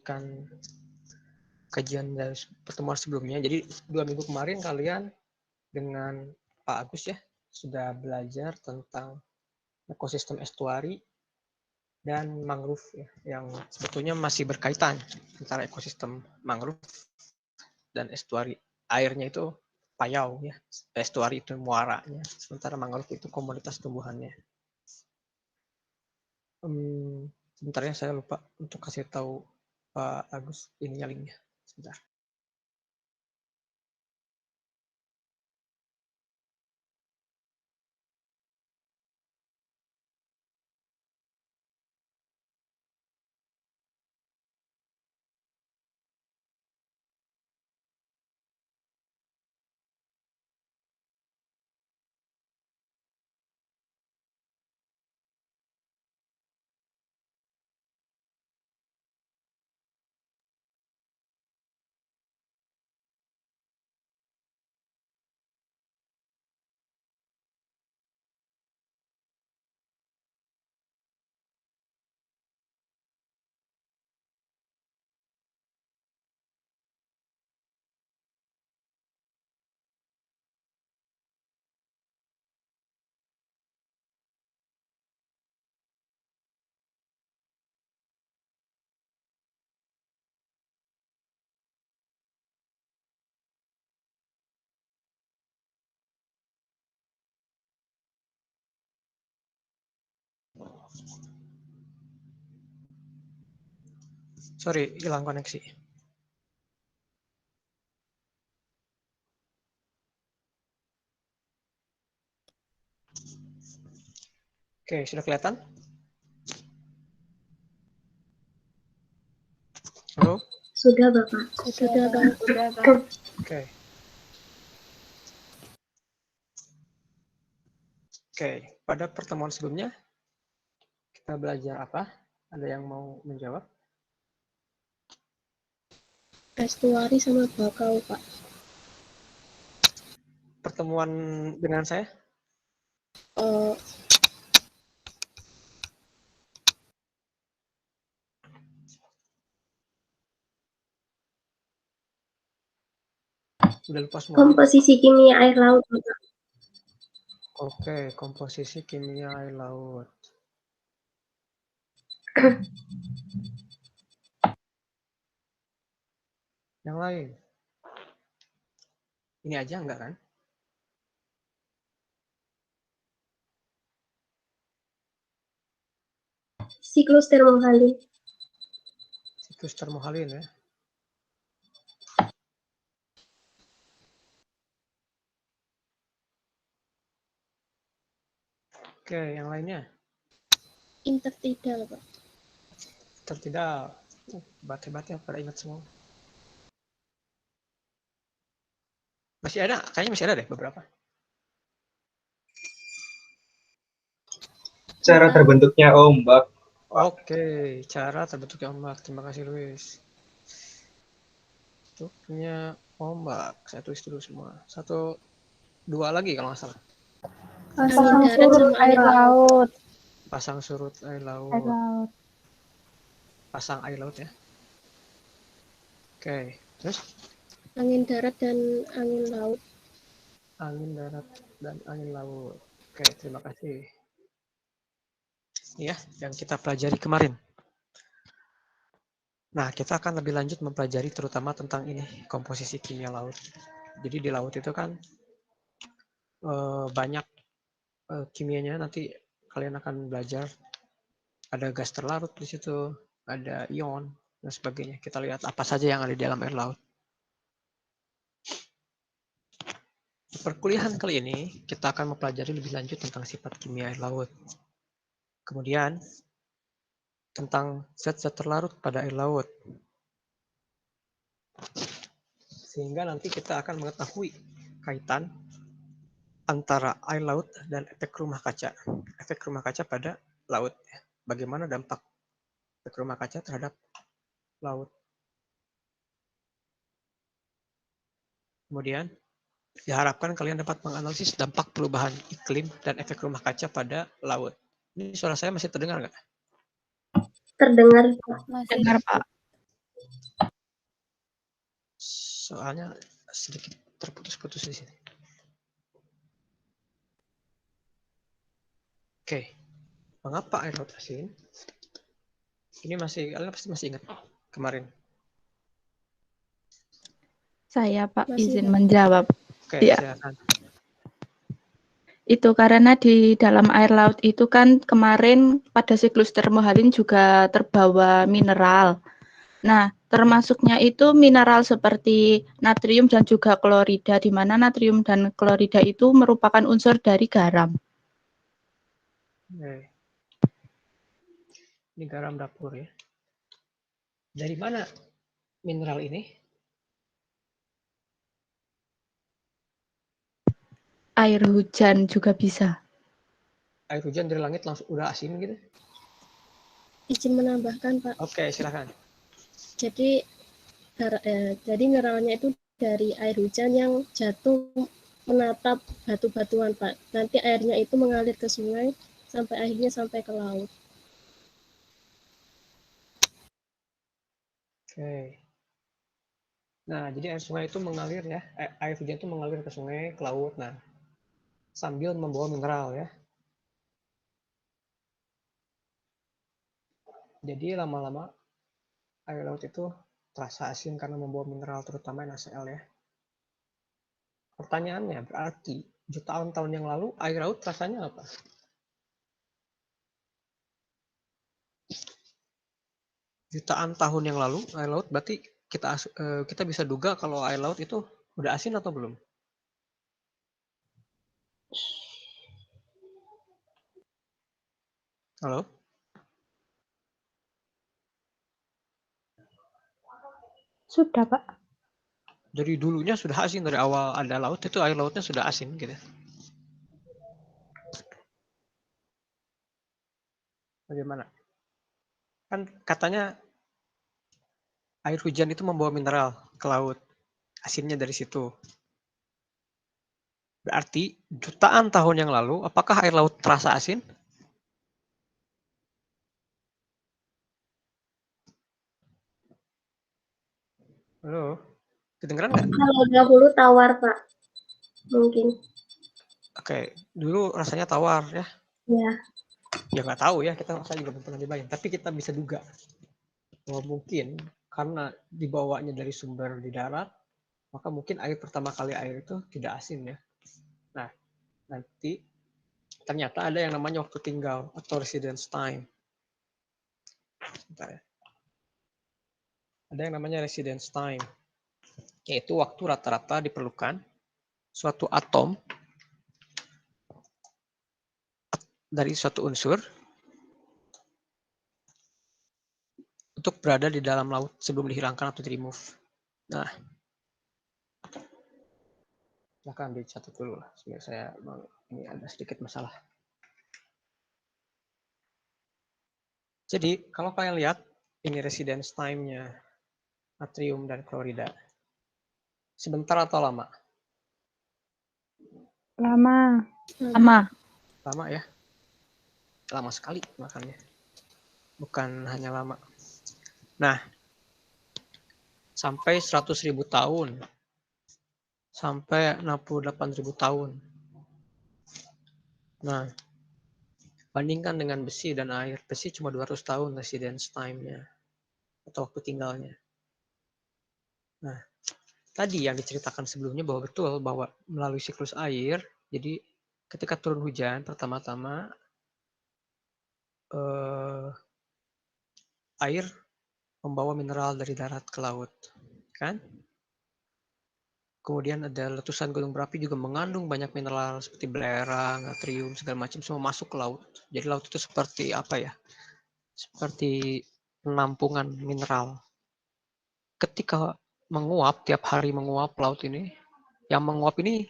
melanjutkan kajian dari pertemuan sebelumnya. Jadi 2 minggu kemarin kalian dengan Pak Agus ya sudah belajar tentang ekosistem estuari dan mangrove ya, yang sebetulnya masih berkaitan antara ekosistem mangrove dan estuari. Airnya itu payau ya, estuari itu muaranya, sementara mangrove itu komunitas tumbuhannya. Sebentar ya, saya lupa untuk kasih tahu Pak Agus ininya linknya. Sebentar. Sorry, hilang koneksi. Oke, sudah kelihatan? Halo? Sudah, Bapak. Sudah, Bapak. Oke. Oke, pada pertemuan sebelumnya kita belajar apa? Ada yang mau menjawab? Estuari sama bakau, Pak. Pertemuan dengan saya? Sudah lupa semua. Komposisi kimia air laut, Bapak. Oke, komposisi kimia air laut. Yang lain? Ini aja enggak kan? Siklus termohalin. Siklus termohalin ya. Oke, yang lainnya? Intertidal, Pak. Intertidal. Hebat-hebat ya, pada ingat semua. Masih ada? Kayaknya masih ada deh beberapa. Cara terbentuknya ombak. Oke, cara terbentuknya ombak. Terima kasih, Luis. Bentuknya ombak. Saya tulis dulu semua. 1, 2 lagi kalau nggak salah. Pasang surut air laut. Pasang surut air laut. Air laut. Pasang air laut ya. Oke, terus? Angin darat dan angin laut. Angin darat dan angin laut. Oke, terima kasih. Ya, yang kita pelajari kemarin. Nah, kita akan lebih lanjut mempelajari terutama tentang ini, komposisi kimia laut. Jadi di laut itu kan banyak kimianya, nanti kalian akan belajar. Ada gas terlarut di situ, ada ion, dan sebagainya. Kita lihat apa saja yang ada di dalam air laut. Di perkuliahan kali ini, kita akan mempelajari lebih lanjut tentang sifat kimia air laut. Kemudian, tentang zat-zat terlarut pada air laut. Sehingga nanti kita akan mengetahui kaitan antara air laut dan efek rumah kaca. Efek rumah kaca pada laut. Bagaimana dampak efek rumah kaca terhadap laut. Kemudian, diharapkan kalian dapat menganalisis dampak perubahan iklim dan efek rumah kaca pada laut. Ini suara saya masih terdengar nggak? Terdengar, Pak. Masih. Dengar, Pak. Soalnya sedikit terputus-putus di sini. Oke. Mengapa air laut asin? Ini kalian pasti masih ingat kemarin. Saya Pak Masih, izin Pak. menjawab. Oke, Ya. silakan. Itu karena di dalam air laut itu kan kemarin pada siklus termohalin juga terbawa mineral. Nah, termasuknya itu mineral seperti natrium dan juga klorida, di mana natrium dan klorida itu merupakan unsur dari garam. Oke. Ini garam dapur ya. Dari mana mineral ini? Air hujan juga bisa. Air hujan dari langit langsung udah asin gitu? Izin menambahkan, Pak. Oke, silakan. Jadi mineralnya itu dari air hujan yang jatuh menatap batu-batuan, Pak. Nanti airnya itu mengalir ke sungai sampai akhirnya sampai ke laut. Oke. Nah, jadi air sungai itu mengalir ya. Air hujan itu mengalir ke sungai, ke laut. Nah, sambil membawa mineral ya. Jadi lama-lama air laut itu terasa asin karena membawa mineral terutama NaCl ya. Pertanyaannya berarti jutaan tahun yang lalu air laut rasanya apa? Jutaan tahun yang lalu air laut berarti kita bisa duga kalau air laut itu udah asin atau belum? Halo? Sudah, Pak. Dari dulunya sudah asin, dari awal ada laut itu air lautnya sudah asin gitu. Bagaimana? Kan katanya air hujan itu membawa mineral ke laut. Asinnya dari situ. Berarti jutaan tahun yang lalu apakah air laut terasa asin? Halo? Kedengeran nggak? Kalau dahulu tawar, Pak. Mungkin. Oke, dulu rasanya tawar ya. Ya. Ya nggak tahu ya, saya juga belum pernah nyobain. Tapi kita bisa duga bahwa mungkin karena dibawanya dari sumber di darat, maka mungkin air pertama kali air itu tidak asin ya. Nah, nanti ternyata ada yang namanya waktu tinggal atau residence time. Sebentar ya. Ada yang namanya residence time, yaitu waktu rata-rata diperlukan suatu atom dari suatu unsur untuk berada di dalam laut sebelum dihilangkan atau di-remove. Nah, silahkan dicatat dulu lah. Saya ini ada sedikit masalah. Jadi, kalau kalian lihat, ini residence time-nya natrium dan klorida. Sebentar atau lama? Lama. Lama. Lama ya? Lama sekali makanya. Bukan hanya lama. Nah, sampai 100.000 tahun. Sampai 68.000 tahun. Nah, bandingkan dengan besi dan air. Besi cuma 200 tahun residence time-nya. Atau waktu tinggalnya. Nah, tadi yang diceritakan sebelumnya bahwa betul bahwa melalui siklus air, jadi ketika turun hujan pertama-tama air membawa mineral dari darat ke laut, kan? Kemudian ada letusan gunung berapi juga mengandung banyak mineral seperti belerang, natrium, segala macam semua masuk ke laut. Jadi laut itu seperti apa ya? Seperti penampungan mineral. Ketika menguap, tiap hari menguap laut ini, yang menguap ini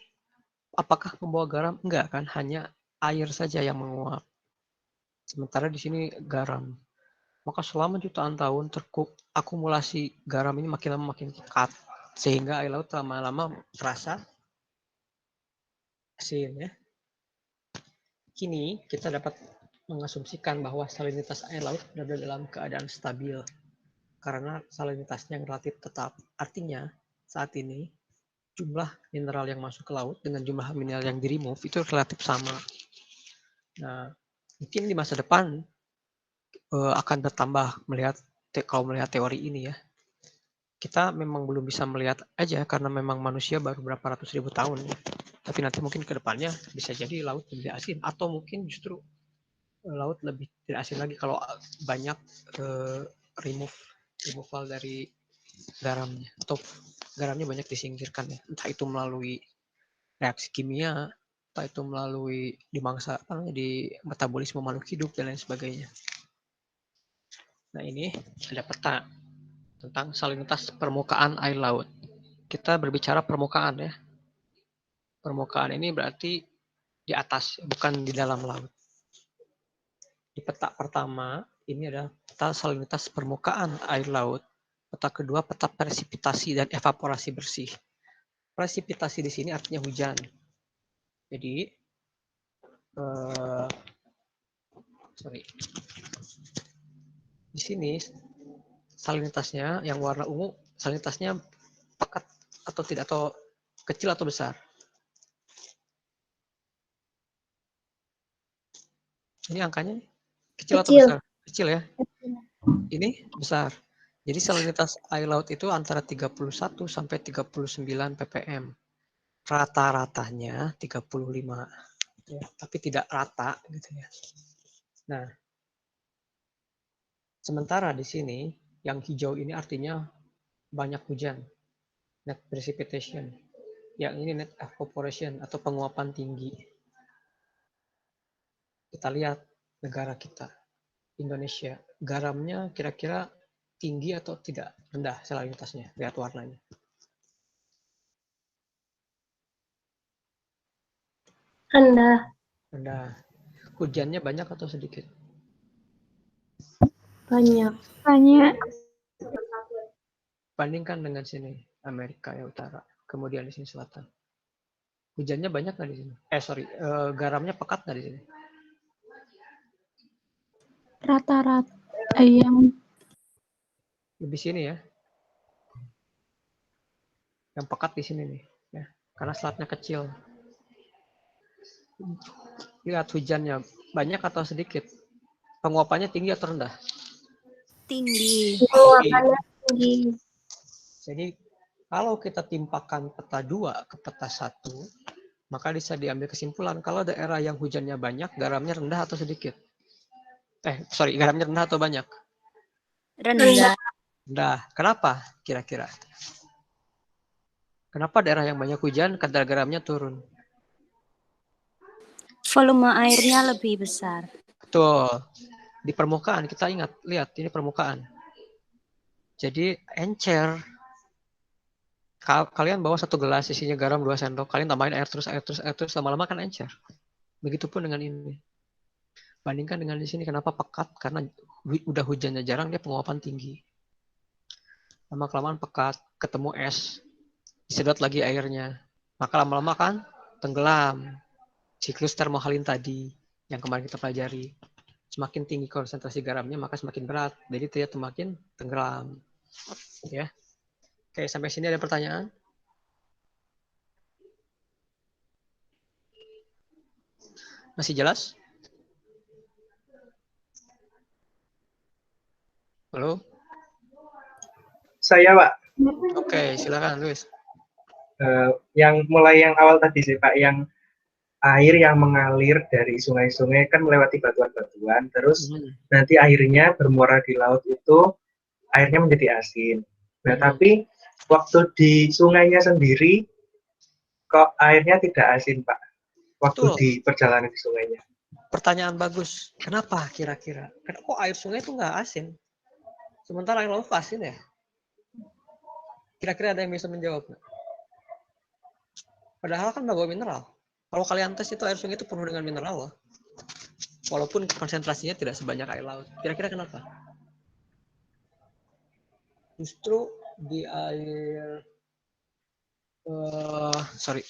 apakah membawa garam? Enggak kan, hanya air saja yang menguap. Sementara di sini garam. Maka selama jutaan tahun akumulasi garam ini makin lama makin pekat. Sehingga air laut lama-lama terasa asin ya. Kini kita dapat mengasumsikan bahwa salinitas air laut berada dalam keadaan stabil. Karena salinitasnya yang relatif tetap. Artinya saat ini jumlah mineral yang masuk ke laut dengan jumlah mineral yang di remove itu relatif sama. Nah, mungkin di masa depan akan bertambah kalau melihat teori ini ya. Kita memang belum bisa melihat aja karena memang manusia baru berapa ratus ribu tahun. Tapi nanti mungkin ke depannya bisa jadi laut lebih asin atau mungkin justru laut lebih tidak asin lagi kalau banyak removal dari garamnya atau garamnya banyak disingkirkan ya. Entah itu melalui reaksi kimia, entah itu melalui di metabolisme makhluk hidup dan lain sebagainya. Nah, ini ada peta tentang salinitas permukaan air laut. Kita berbicara permukaan ya. Permukaan ini berarti di atas, bukan di dalam laut. Di peta pertama, ini adalah peta salinitas permukaan air laut. Peta kedua, peta presipitasi dan evaporasi bersih. Presipitasi di sini artinya hujan. Jadi, di sini salinitasnya yang warna ungu, salinitasnya pekat atau tidak, atau kecil atau besar. Ini angkanya kecil atau besar? Kecil ya. Ini besar. Jadi salinitas air laut itu antara 31 sampai 39 ppm. Rata-ratanya 35. Ya, tapi tidak rata gitu ya. Nah, sementara di sini yang hijau ini artinya banyak hujan, net precipitation. Yang ini net evaporation atau penguapan tinggi. Kita lihat negara kita, Indonesia, garamnya kira-kira tinggi atau tidak? Rendah salinitasnya, lihat warnanya. Rendah. Rendah. Hujannya banyak atau sedikit? Banyak. Banyak. Bandingkan dengan sini, Amerika ya Utara, kemudian di sini selatan. Hujannya banyak nggak di sini? Garamnya pekat nggak di sini? Rata-rata yang Lebih sini ya. Yang pekat di sini nih, ya, karena selatnya kecil. Lihat hujannya banyak atau sedikit? Penguapannya tinggi atau rendah? Tinggi. Penguapannya tinggi. Jadi kalau kita timpakan peta 2 ke peta 1, maka bisa diambil kesimpulan kalau daerah yang hujannya banyak, garamnya rendah atau sedikit? Garamnya rendah atau banyak? Rendah. Rendah. Kenapa kira-kira? Kenapa daerah yang banyak hujan kadar garamnya turun? Volume airnya lebih besar. Betul. Di permukaan kita lihat ini permukaan. Jadi encer, kalian bawa 1 gelas isinya garam 2 sendok, kalian tambahin air terus lama-lama kan encer. Begitupun dengan ini. Bandingkan dengan di sini, kenapa pekat? Karena udah hujannya jarang, dia penguapan tinggi. Lama-kelamaan pekat, ketemu es, disedot lagi airnya. Maka lama-lama kan tenggelam. Siklus termohalin tadi yang kemarin kita pelajari. Semakin tinggi konsentrasi garamnya, maka semakin berat. Jadi dia semakin tenggelam. Ya. Oke, sampai sini ada pertanyaan? Masih jelas? Halo? Saya, Pak. Oke, silakan Luis. Yang awal tadi sih, Pak, yang air yang mengalir dari sungai-sungai kan melewati batuan-batuan, terus nanti airnya bermuara di laut itu airnya menjadi asin. Nah, tapi waktu di sungainya sendiri kok airnya tidak asin, Pak? Waktu di perjalanan di sungainya. Pertanyaan bagus. Kenapa kira-kira? Kok air sungai itu nggak asin? Sementara air laut asin ya? Kira-kira ada yang bisa menjawab nggak? Padahal kan bawa mineral. Kalau kalian tes itu air sungai itu penuh dengan mineral loh. Walaupun konsentrasinya tidak sebanyak air laut. Kira-kira kenapa? Justru di air...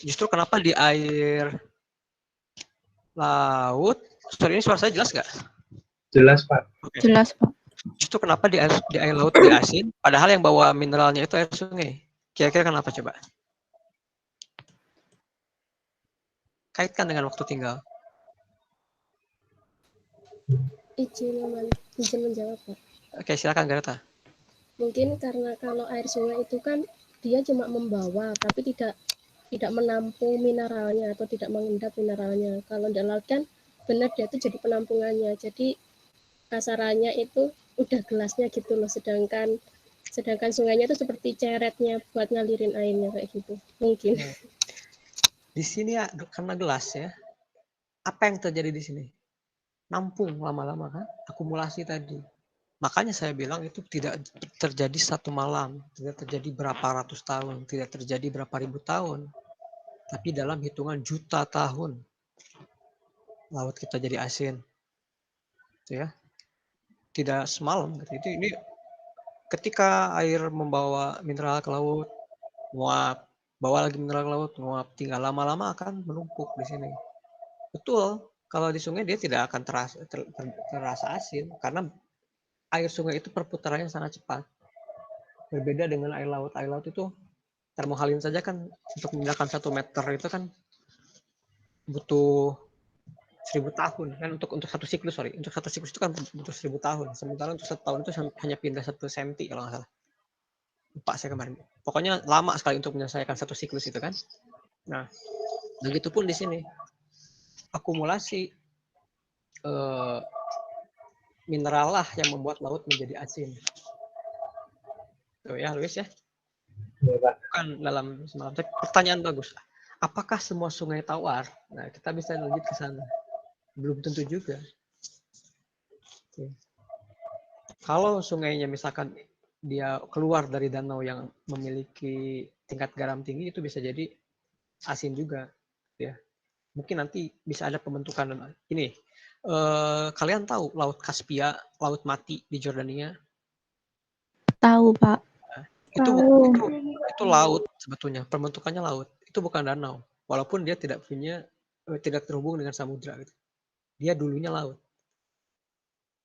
justru kenapa di air laut... Ini suara saya jelas nggak? Jelas, Pak. Okay. Jelas, Pak. Justru kenapa di air laut dia asin, padahal yang bawa mineralnya itu air sungai. Kira-kira kenapa coba? Kaitkan dengan waktu tinggal. Izin menjawab, Pak. Oke, silakan Gareta. Mungkin karena kalau air sungai itu kan dia cuma membawa, tapi tidak menampung mineralnya atau tidak mengendap mineralnya. Kalau di laut kan benar dia itu jadi penampungannya. Jadi kasarannya itu udah gelasnya gitu loh. Sedangkan sungainya itu seperti ceretnya buat ngalirin airnya kayak gitu. Mungkin. Di sini ya karena gelas ya. Apa yang terjadi di sini? Nampung lama-lama kan, akumulasi tadi. Makanya saya bilang itu tidak terjadi satu malam, tidak terjadi berapa ratus tahun, tidak terjadi berapa ribu tahun, tapi dalam hitungan juta tahun laut kita jadi asin, gitu ya. Tidak semalam. Gitu. Ini ketika air membawa mineral ke laut, nguap, bawa lagi mineral ke laut, nguap, tinggal lama-lama akan menumpuk di sini. Betul, kalau di sungai dia tidak akan terasa asin karena air sungai itu perputarannya sangat cepat. Berbeda dengan air laut. Air laut itu termohalin saja kan untuk memindahkan 1 meter itu kan butuh 1000 tahun kan untuk 1 siklus untuk 1 siklus itu kan butuh 1000 tahun. Sementara untuk 1 tahun itu hanya pindah 1 senti kalau nggak salah. Lupa saya kemarin. Pokoknya lama sekali untuk menyelesaikan 1 siklus itu kan. Nah, begitupun di sini akumulasi mineral lah yang membuat laut menjadi asin. Tuh ya, Luis ya. Bukan dalam semalam. Tapi pertanyaan bagus. Apakah semua sungai tawar? Nah, kita bisa lanjut ke sana. Belum tentu juga. Oke. Kalau sungainya misalkan dia keluar dari danau yang memiliki tingkat garam tinggi, itu bisa jadi asin juga. Ya. Mungkin nanti bisa ada pembentukan. Ini, kalian tahu Laut Kaspia, Laut Mati di Jordania? Tahu, Pak. Nah, itu laut sebetulnya, pembentukannya laut. Itu bukan danau. Walaupun dia tidak terhubung dengan samudra gitu. Dia dulunya laut.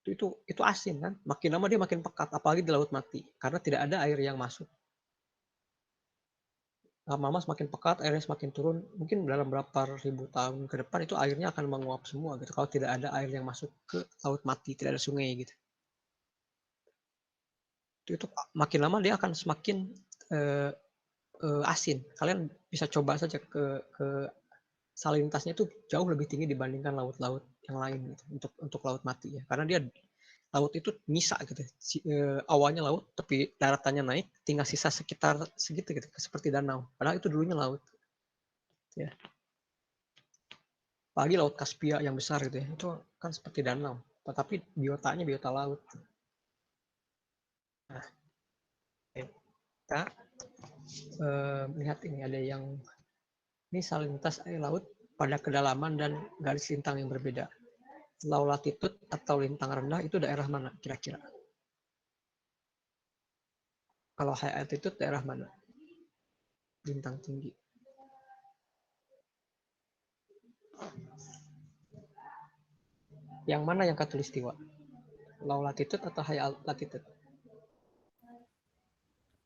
Itu asin kan? Makin lama dia makin pekat, apalagi di Laut Mati, karena tidak ada air yang masuk. Lama-lama semakin pekat, airnya semakin turun. Mungkin dalam berapa ribu tahun ke depan itu airnya akan menguap semua gitu. Kalau tidak ada air yang masuk ke Laut Mati, tidak ada sungai gitu. Itu makin lama dia akan semakin asin. Kalian bisa coba saja ke salinitasnya itu jauh lebih tinggi dibandingkan laut-laut yang lain gitu, untuk Laut Mati ya. Karena dia laut itu nyisa gitu. Awalnya laut tapi daratannya naik, tinggal sisa sekitar segitu gitu, seperti danau. Padahal itu dulunya laut. Ya. Apalagi Laut Kaspia yang besar gitu ya. Itu kan seperti danau, tetapi biotanya biota laut. Nah, kita melihat ini ada yang ini salinitas air laut pada kedalaman dan garis lintang yang berbeda. Low latitude atau lintang rendah itu daerah mana kira-kira? Kalau high altitude daerah mana? Lintang tinggi. Yang mana yang khatulistiwa? Low latitude atau high latitude?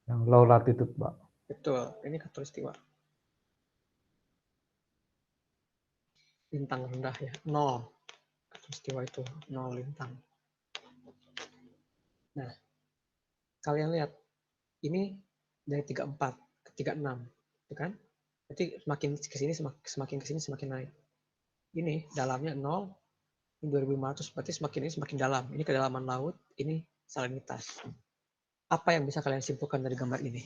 Yang low latitude, Pak. Betul, ini khatulistiwa. Lintang rendah ya, 0. Khatulistiwa itu 0 lintang. Nah, kalian lihat, ini dari 34 ke 36, kan? Berarti semakin kesini semakin naik. Ini dalamnya 0, ini 2500, berarti semakin dalam. Ini kedalaman laut, ini salinitas. Apa yang bisa kalian simpulkan dari gambar ini?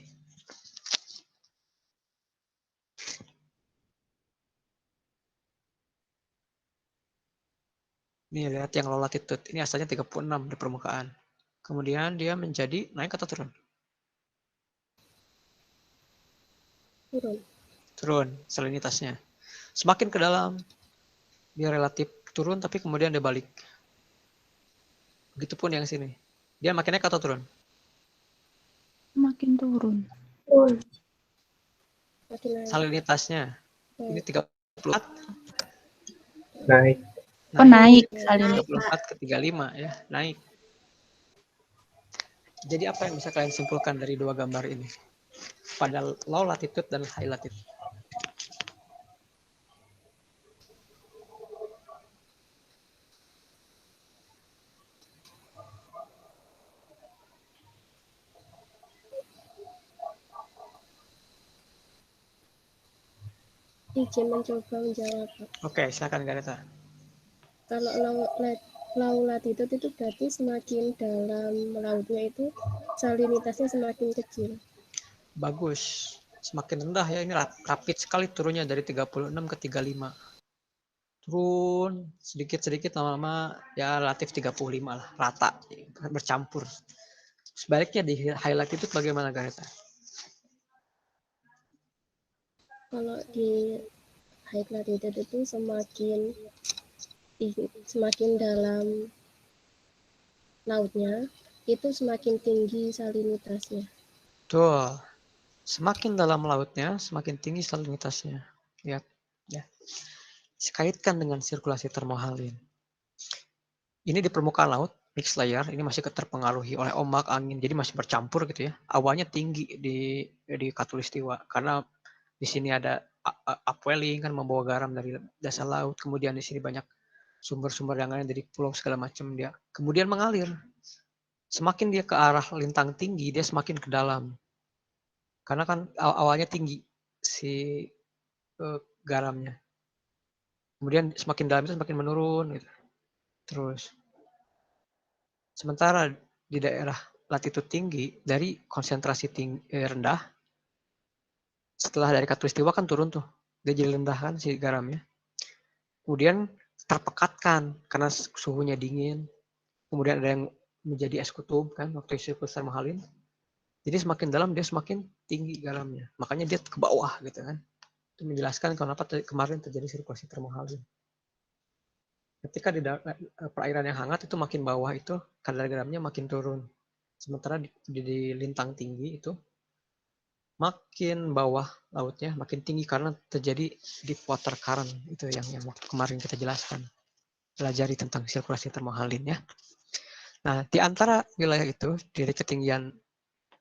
Nih lihat yang low latitude, ini asalnya 36 di permukaan. Kemudian dia menjadi naik atau turun? Turun salinitasnya. Semakin ke dalam dia relatif turun tapi kemudian dia balik. Begitupun yang sini. Dia makin naik atau turun? Makin turun. Salinitasnya ini 34 Naik. Oh, naik salinitas. 34 ke 35 ya, naik. Jadi apa yang bisa kalian simpulkan dari dua gambar ini? pada low latitude dan high latitude. Izin mencoba menjawab, Pak. Oke, silakan Gareta. Kalau low latitude itu berarti semakin dalam lautnya itu salinitasnya semakin kecil. Bagus. Semakin rendah ya, ini rapid sekali turunnya dari 36 ke 35. Turun sedikit-sedikit, lama-lama ya relatif 35 lah, rata, bercampur. Sebaliknya di high latitude bagaimana Gareta? Kalau di high latitude itu semakin dalam lautnya itu semakin tinggi salinitasnya. Tuh, semakin dalam lautnya semakin tinggi salinitasnya. Lihat ya. Dikaitkan dengan sirkulasi termohalin. Ini di permukaan laut, mixed layer, ini masih terpengaruhi oleh ombak, angin, jadi masih bercampur gitu ya. Awannya tinggi di Khatulistiwa karena di sini ada upwelling kan, membawa garam dari dasar laut. Kemudian di sini banyak sumber-sumber yang lain dari pulau segala macam, dia kemudian mengalir. Semakin dia ke arah lintang tinggi, dia semakin ke dalam. Karena kan awalnya tinggi si garamnya. Kemudian semakin dalam itu semakin menurun gitu. Terus sementara di daerah latitude tinggi dari konsentrasi rendah, setelah dari Khatulistiwa kan turun tuh, dia jadi rendah kan si garamnya. Kemudian terpekatkan karena suhunya dingin. Kemudian ada yang menjadi es kutub kan waktu siklus termohalin. Jadi semakin dalam dia semakin tinggi garamnya. Makanya dia ke bawah gitu kan. Itu menjelaskan kenapa kemarin terjadi sirkulasi termohalin. Ketika di perairan yang hangat itu makin bawah itu kadar garamnya makin turun. Sementara di lintang tinggi itu makin bawah lautnya makin tinggi karena terjadi deep water current, itu yang waktu kemarin kita jelaskan. Pelajari tentang sirkulasi termohalin ya. Nah, di antara wilayah itu dari ketinggian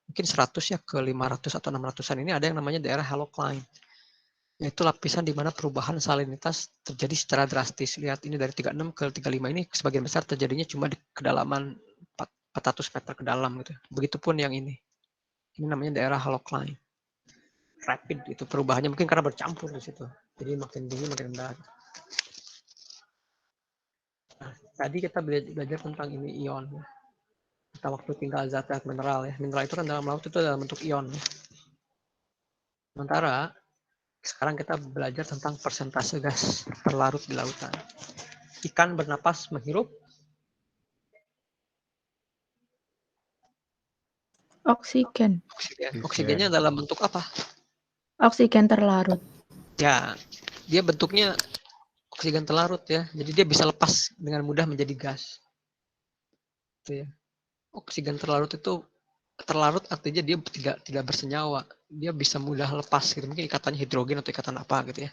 mungkin 100 ya ke 500 atau 600-an ini ada yang namanya daerah halocline. Yaitu lapisan di mana perubahan salinitas terjadi secara drastis. Lihat ini dari 36 ke 35 ini sebagian besar terjadinya cuma di kedalaman 400 meter ke dalam gitu. Begitupun yang ini. Ini namanya daerah halocline. Rapid itu perubahannya mungkin karena bercampur di situ. Jadi makin tinggi makin rendah. Nah, tadi kita belajar tentang ini ion. Kita waktu tinggal zat mineral ya. Mineral itu kan dalam laut itu dalam bentuk ion. Sementara sekarang kita belajar tentang persentase gas terlarut di lautan. Ikan bernapas menghirup Oksigen. Oksigennya dalam bentuk apa? Oksigen terlarut. Ya, dia bentuknya oksigen terlarut ya. Jadi dia bisa lepas dengan mudah menjadi gas. Itu ya. Oksigen terlarut itu terlarut artinya dia tidak bersenyawa. Dia bisa mudah lepas gitu. Mungkin ikatannya hidrogen atau ikatan apa gitu ya.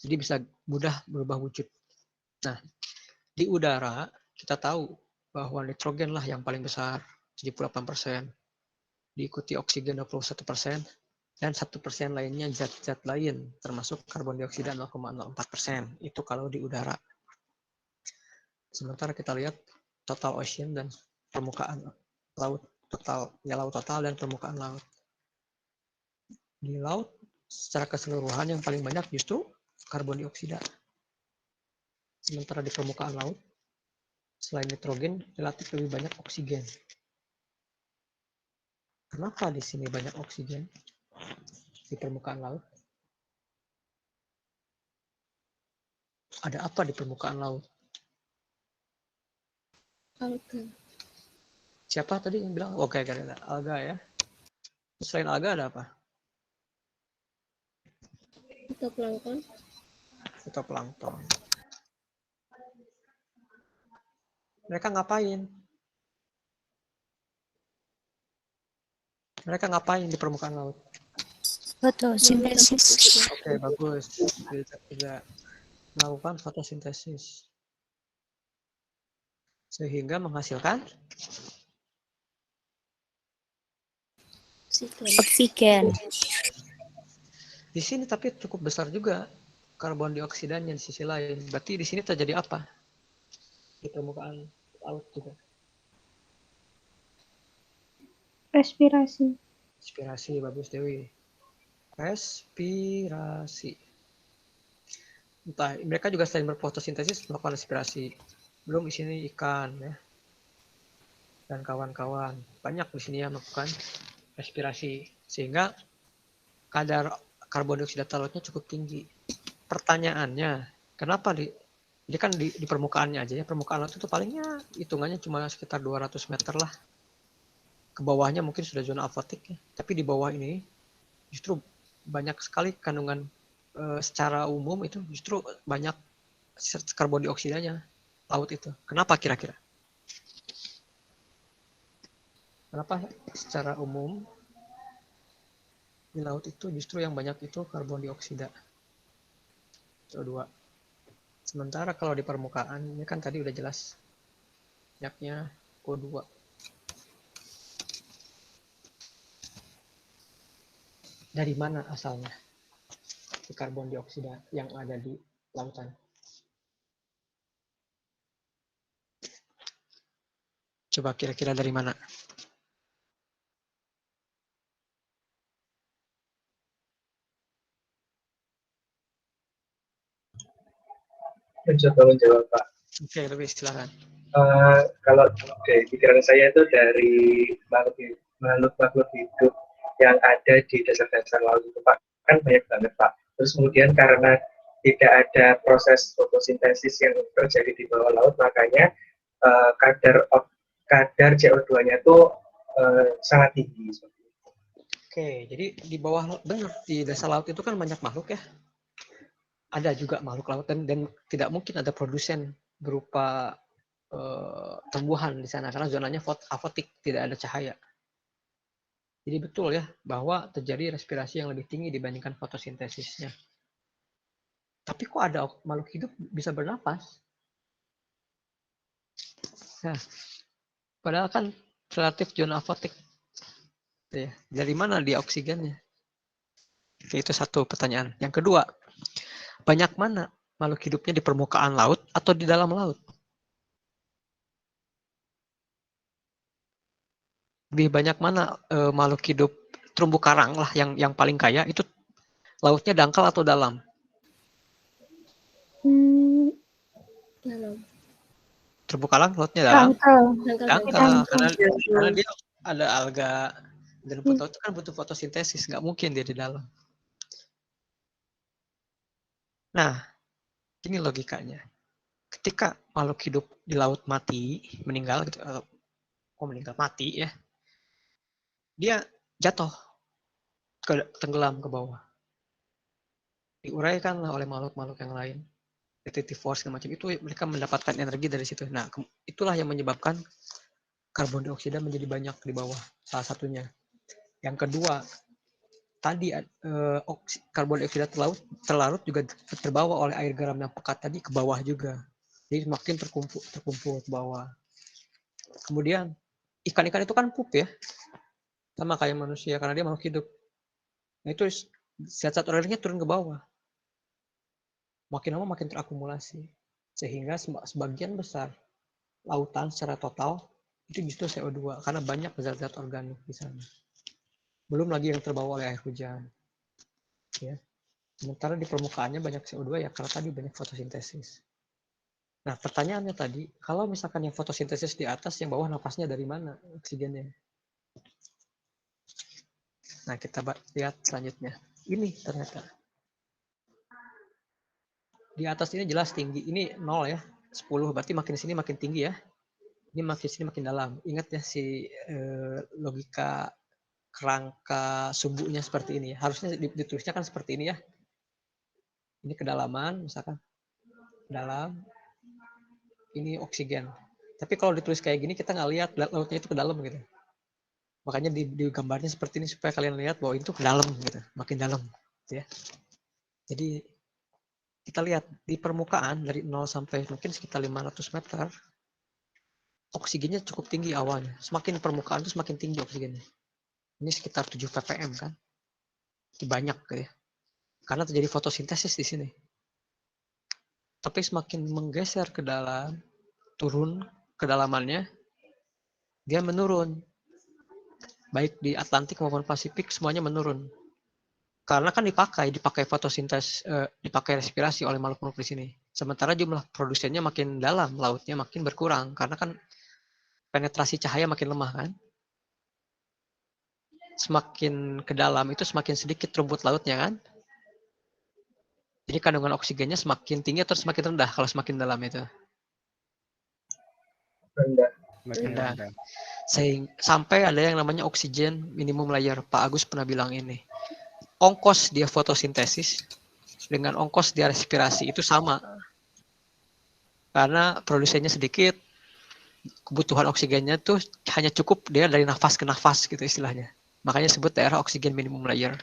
Jadi bisa mudah berubah wujud. Nah, di udara kita tahu bahwa nitrogen lah yang paling besar 78%. Diikuti oksigen 21%. Dan 1% lainnya zat-zat lain, termasuk karbon dioksida 0,04%. Itu kalau di udara. Sementara kita lihat total ocean dan permukaan laut total, ya laut total dan permukaan laut. Di laut secara keseluruhan yang paling banyak justru karbon dioksida. Sementara di permukaan laut selain nitrogen relatif lebih banyak oksigen. Kenapa di sini banyak oksigen di permukaan laut? Ada apa di permukaan laut? Alga. Siapa tadi yang bilang? Oke, alga ya. Selain alga ada apa? Fitoplankton. Fitoplankton. Mereka ngapain? Mereka ngapain di permukaan laut? Fotosintesis. Oke, bagus. Tidak melakukan fotosintesis. Sehingga menghasilkan Oksigen. Di sini tapi cukup besar juga karbon dioksidanya di sisi lain. Berarti di sini terjadi apa? Di permukaan laut juga. Respirasi. Respirasi, bagus Dewi. Respirasi. Entah, mereka juga selain berfotosintesis melakukan respirasi. Belum di sini ikan ya. Dan kawan-kawan. Banyak di sini yang melakukan respirasi. Sehingga kadar karbon dioksida lautnya cukup tinggi. Pertanyaannya, kenapa ini kan di permukaannya aja ya. Permukaan laut itu palingnya hitungannya cuma sekitar 200 meter lah. Ke bawahnya mungkin sudah zona afotik ya. Tapi di bawah ini justru banyak sekali kandungan secara umum itu justru banyak karbon dioksidanya laut itu. Kenapa kira-kira? Kenapa secara umum di laut itu justru yang banyak itu karbon dioksida CO2. Sementara kalau di permukaan ini kan tadi udah jelas banyaknya O2. Dari mana asalnya si karbon dioksida yang ada di lautan? Coba kira-kira dari mana? Mencoba menjawab Pak. Oke, lebih silakan. Kalau dari pikiran saya itu dari makhluk hidup yang ada di dasar-dasar laut itu Pak, kan banyak banget Pak. Terus kemudian karena tidak ada proses fotosintesis yang terjadi di bawah laut, makanya kadar CO2-nya itu sangat tinggi. Oke, jadi di bawah benar di dasar laut itu kan banyak makhluk ya. Ada juga makhluk laut dan tidak mungkin ada produsen berupa tumbuhan di sana karena zonanya afotik, tidak ada cahaya. Jadi betul ya bahwa terjadi respirasi yang lebih tinggi dibandingkan fotosintesisnya. Tapi kok ada makhluk hidup bisa bernapas? Nah, padahal kan relatif zona afotik. Ya, dari mana dia oksigennya? Itu satu pertanyaan. Yang kedua, banyak mana makhluk hidupnya di permukaan laut atau di dalam laut? Lebih banyak mana makhluk hidup terumbu karang lah yang paling kaya itu lautnya dangkal atau dalam? Dalam. Terumbu karang lautnya dalam? Dangkal. Karena dia ada alga dan rumput laut itu kan butuh fotosintesis, nggak mungkin dia di dalam. Nah, ini logikanya. Ketika makhluk hidup di laut mati, meninggal gitu, mati ya, dia jatuh tenggelam ke bawah. Diuraikan oleh makhluk-makhluk yang lain. Gravitative force macam itu mereka mendapatkan energi dari situ. Nah, itulah yang menyebabkan karbon dioksida menjadi banyak di bawah. Salah satunya. Yang kedua, tadi karbon dioksida terlarut juga terbawa oleh air garam yang pekat tadi ke bawah juga. Jadi makin terkumpul ke bawah. Kemudian ikan-ikan itu kan pup ya. Sama kayak manusia karena dia makhluk hidup. Nah itu zat-zat organiknya turun ke bawah. Makin lama makin terakumulasi. Sehingga sebagian besar lautan secara total itu justru CO2 karena banyak zat-zat organik di sana. Belum lagi yang terbawa oleh air hujan. Ya. Sementara di permukaannya banyak CO2 ya karena tadi banyak fotosintesis. Nah, pertanyaannya tadi, kalau misalkan yang fotosintesis di atas, yang bawah napasnya dari mana oksigennya? Nah, kita lihat selanjutnya. Ini ternyata. Di atas ini jelas tinggi. Ini 0 ya. 10 berarti makin sini makin tinggi ya. Ini makin sini makin dalam. Ingat ya si logika kerangka sumbunya seperti ini. Harusnya ditulisnya kan seperti ini ya. Ini kedalaman misalkan. Dalam. Ini oksigen. Tapi kalau ditulis kayak gini kita nggak lihat lautnya itu ke dalam gitu. Makanya di gambarnya seperti ini supaya kalian lihat bahwa itu ke dalam gitu. Makin dalam. Gitu ya. Jadi kita lihat di permukaan dari 0 sampai mungkin sekitar 500 meter, oksigennya cukup tinggi awalnya. Semakin permukaan itu semakin tinggi oksigennya. Ini sekitar 7 ppm kan. Itu banyak ya. Karena terjadi fotosintesis di sini. Tapi semakin menggeser ke dalam, turun kedalamannya, dia menurun. Baik di Atlantik maupun Pasifik semuanya menurun. Karena kan dipakai fotosintesis, dipakai respirasi oleh makhluk-makhluk di sini. Sementara jumlah produsennya makin dalam, lautnya makin berkurang. Karena kan penetrasi cahaya makin lemah kan. Semakin ke dalam itu semakin sedikit rumput lautnya kan. Jadi kandungan oksigennya semakin tinggi atau semakin rendah kalau semakin dalam itu? Rendah. Sampai ada yang namanya oksigen minimum layer. Pak Agus pernah bilang ini. Ongkos dia fotosintesis dengan ongkos dia respirasi itu sama. Karena produsennya sedikit, kebutuhan oksigennya tuh hanya cukup dia dari nafas ke nafas gitu istilahnya. Makanya sebut daerah oksigen minimum layer.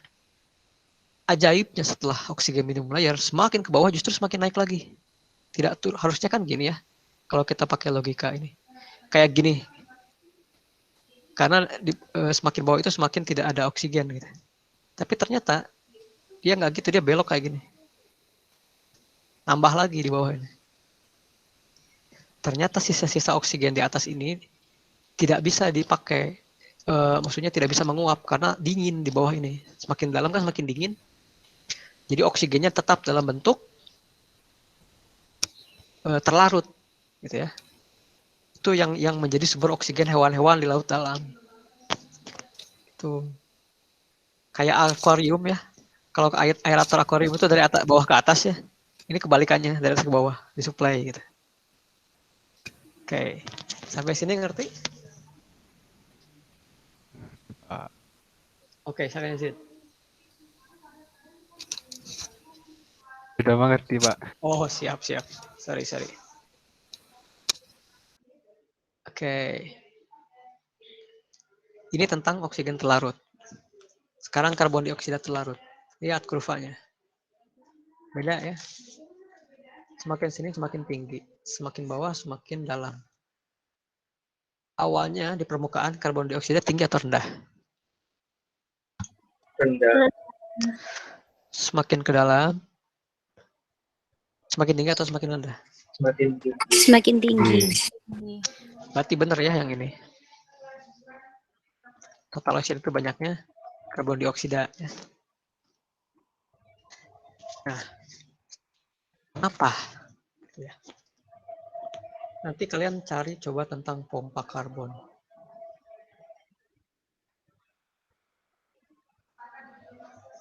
Ajaibnya setelah oksigen minimum layer, semakin ke bawah justru semakin naik lagi. Tidak tuh harusnya kan gini ya. Kalau kita pakai logika ini. Kayak gini. Karena semakin bawah itu semakin tidak ada oksigen gitu. Tapi ternyata dia nggak gitu, dia belok kayak gini. Nambah lagi di bawah ini. Ternyata sisa-sisa oksigen di atas ini tidak bisa dipakai. Maksudnya tidak bisa menguap karena dingin di bawah ini. Semakin dalam kan semakin dingin. Jadi oksigennya tetap dalam bentuk terlarut, gitu ya. Itu yang menjadi sumber oksigen hewan-hewan di laut dalam. Itu kayak akuarium ya. Kalau aerator akuarium itu dari bawah ke atas ya. Ini kebalikannya, dari atas ke bawah, disuplai gitu. Oke, sampai sini ngerti? Oke, saya lanjut. Sudah mengerti, Pak. Oh, siap. Sorry. Oke. Ini tentang oksigen terlarut. Sekarang karbon dioksida terlarut. Lihat kurvanya. Beda ya. Semakin sini semakin tinggi. Semakin bawah semakin dalam. Awalnya di permukaan karbon dioksida tinggi atau rendah? Rendah. Semakin ke dalam, semakin tinggi atau semakin rendah? Semakin tinggi. Semakin tinggi. Berarti benar ya yang ini. Total oksigen itu banyaknya karbon dioksida. Nah, kenapa? Ya. Nanti kalian cari coba tentang pompa karbon.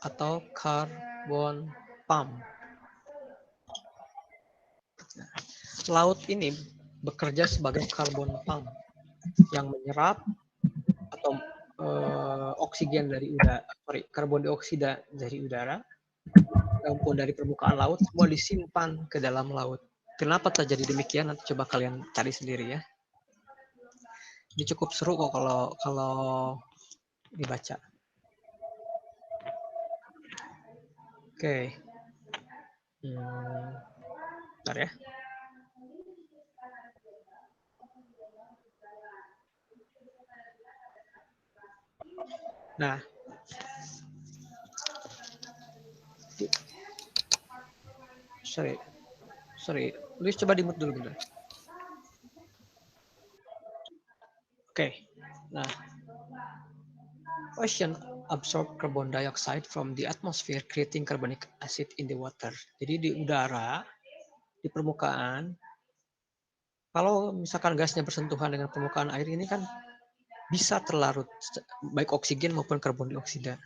Atau carbon pump. Nah, laut ini bekerja sebagai carbon pump yang menyerap atau oksigen dari udara, karbon dioksida dari udara maupun dari permukaan laut semua disimpan ke dalam laut. Kenapa terjadi demikian? Nanti coba kalian cari sendiri ya. Ini cukup seru kok kalau dibaca. Oke. Bentar ya. Nah. Sorry. Luis coba di-mute dulu bentar. Oke. Nah. Ocean absorb carbon dioxide from the atmosphere, creating carbonic acid in the water. Jadi di udara, di permukaan, kalau misalkan gasnya bersentuhan dengan permukaan air ini kan bisa terlarut, baik oksigen maupun karbon dioksida.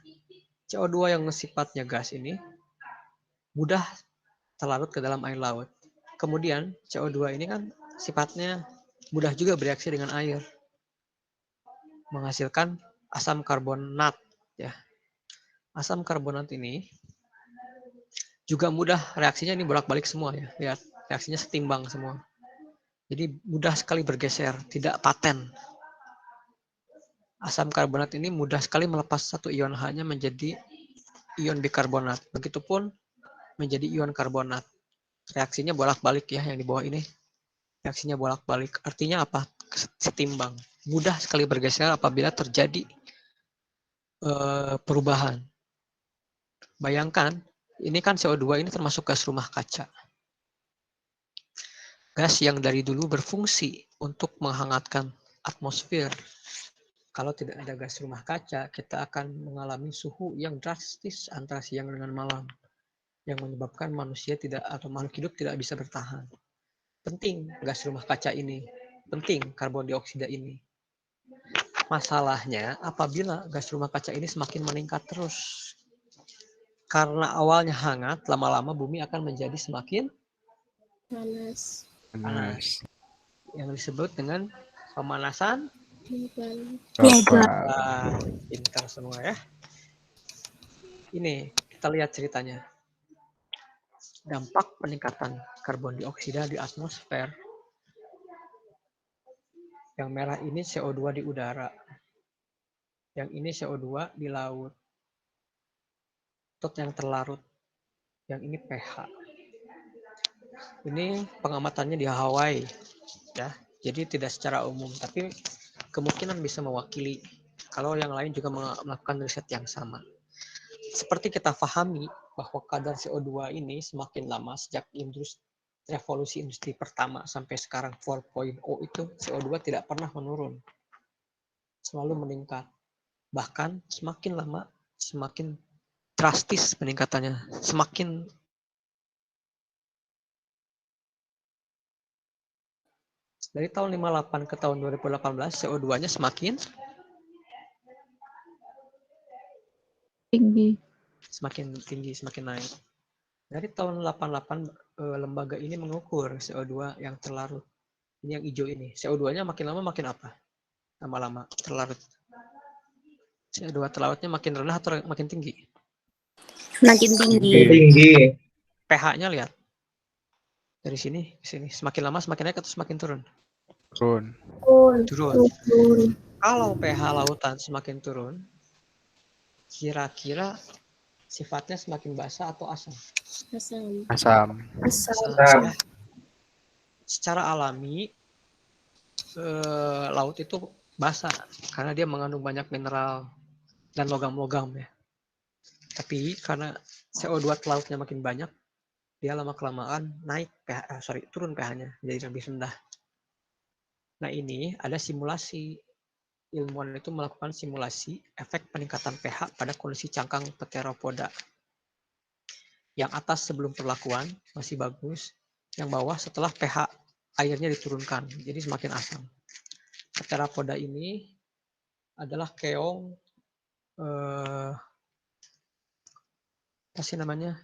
CO2 yang sifatnya gas ini mudah terlarut ke dalam air laut. Kemudian CO2 ini kan sifatnya mudah juga bereaksi dengan air, menghasilkan asam karbonat ya. Asam karbonat ini juga mudah reaksinya, ini bolak-balik semua ya. Lihat, reaksinya setimbang semua. Jadi mudah sekali bergeser, tidak paten. Asam karbonat ini mudah sekali melepas satu ion H-nya menjadi ion bikarbonat. Begitupun menjadi ion karbonat. Reaksinya bolak-balik ya yang di bawah ini. Reaksinya bolak-balik. Artinya apa? Setimbang. Mudah sekali bergeser apabila terjadi perubahan. Bayangkan, ini kan CO2 ini termasuk gas rumah kaca. Gas yang dari dulu berfungsi untuk menghangatkan atmosfer. Kalau tidak ada gas rumah kaca, kita akan mengalami suhu yang drastis antara siang dengan malam, yang menyebabkan manusia tidak atau makhluk hidup tidak bisa bertahan. Penting gas rumah kaca ini, penting karbon dioksida ini. Masalahnya apabila gas rumah kaca ini semakin meningkat terus. Karena awalnya hangat, lama-lama bumi akan menjadi semakin panas. panas. Yang disebut dengan pemanasan global. Pintar semua ya. Ini kita lihat ceritanya. Dampak peningkatan karbon dioksida di atmosfer. Yang merah ini CO2 di udara. Yang ini CO2 di laut. Yang terlarut. Yang ini pH. Ini pengamatannya di Hawaii, ya. Jadi tidak secara umum, tapi kemungkinan bisa mewakili kalau yang lain juga melakukan riset yang sama. Seperti kita pahami bahwa kadar CO2 ini semakin lama sejak revolusi industri pertama sampai sekarang 4.0 itu CO2 tidak pernah menurun, selalu meningkat. Bahkan semakin lama semakin drastis peningkatannya, semakin dari tahun 58 ke tahun 2018 CO2-nya semakin tinggi, semakin naik. Dari tahun 88 lembaga ini mengukur CO2 yang terlarut. Ini yang hijau ini. CO2-nya makin lama makin apa? Lama-lama terlarut. CO2 terlarutnya makin rendah atau makin tinggi? Makin tinggi. Tinggi. pH-nya lihat. Dari sini ke sini. Semakin lama semakin naik atau semakin turun? Turun. Kalau pH lautan semakin turun, kira-kira sifatnya semakin basah atau asam? Asam. Secara alami, laut itu basah karena dia mengandung banyak mineral dan logam-logam ya. Tapi karena CO2 lautnya makin banyak, dia lama-kelamaan turun pH-nya jadi lebih rendah. Nah ini ada simulasi. Ilmuwan itu melakukan simulasi efek peningkatan pH pada kondisi cangkang Pteropoda. Yang atas sebelum perlakuan masih bagus, yang bawah setelah pH airnya diturunkan, jadi semakin asam. Pteropoda ini adalah keong apa sih namanya,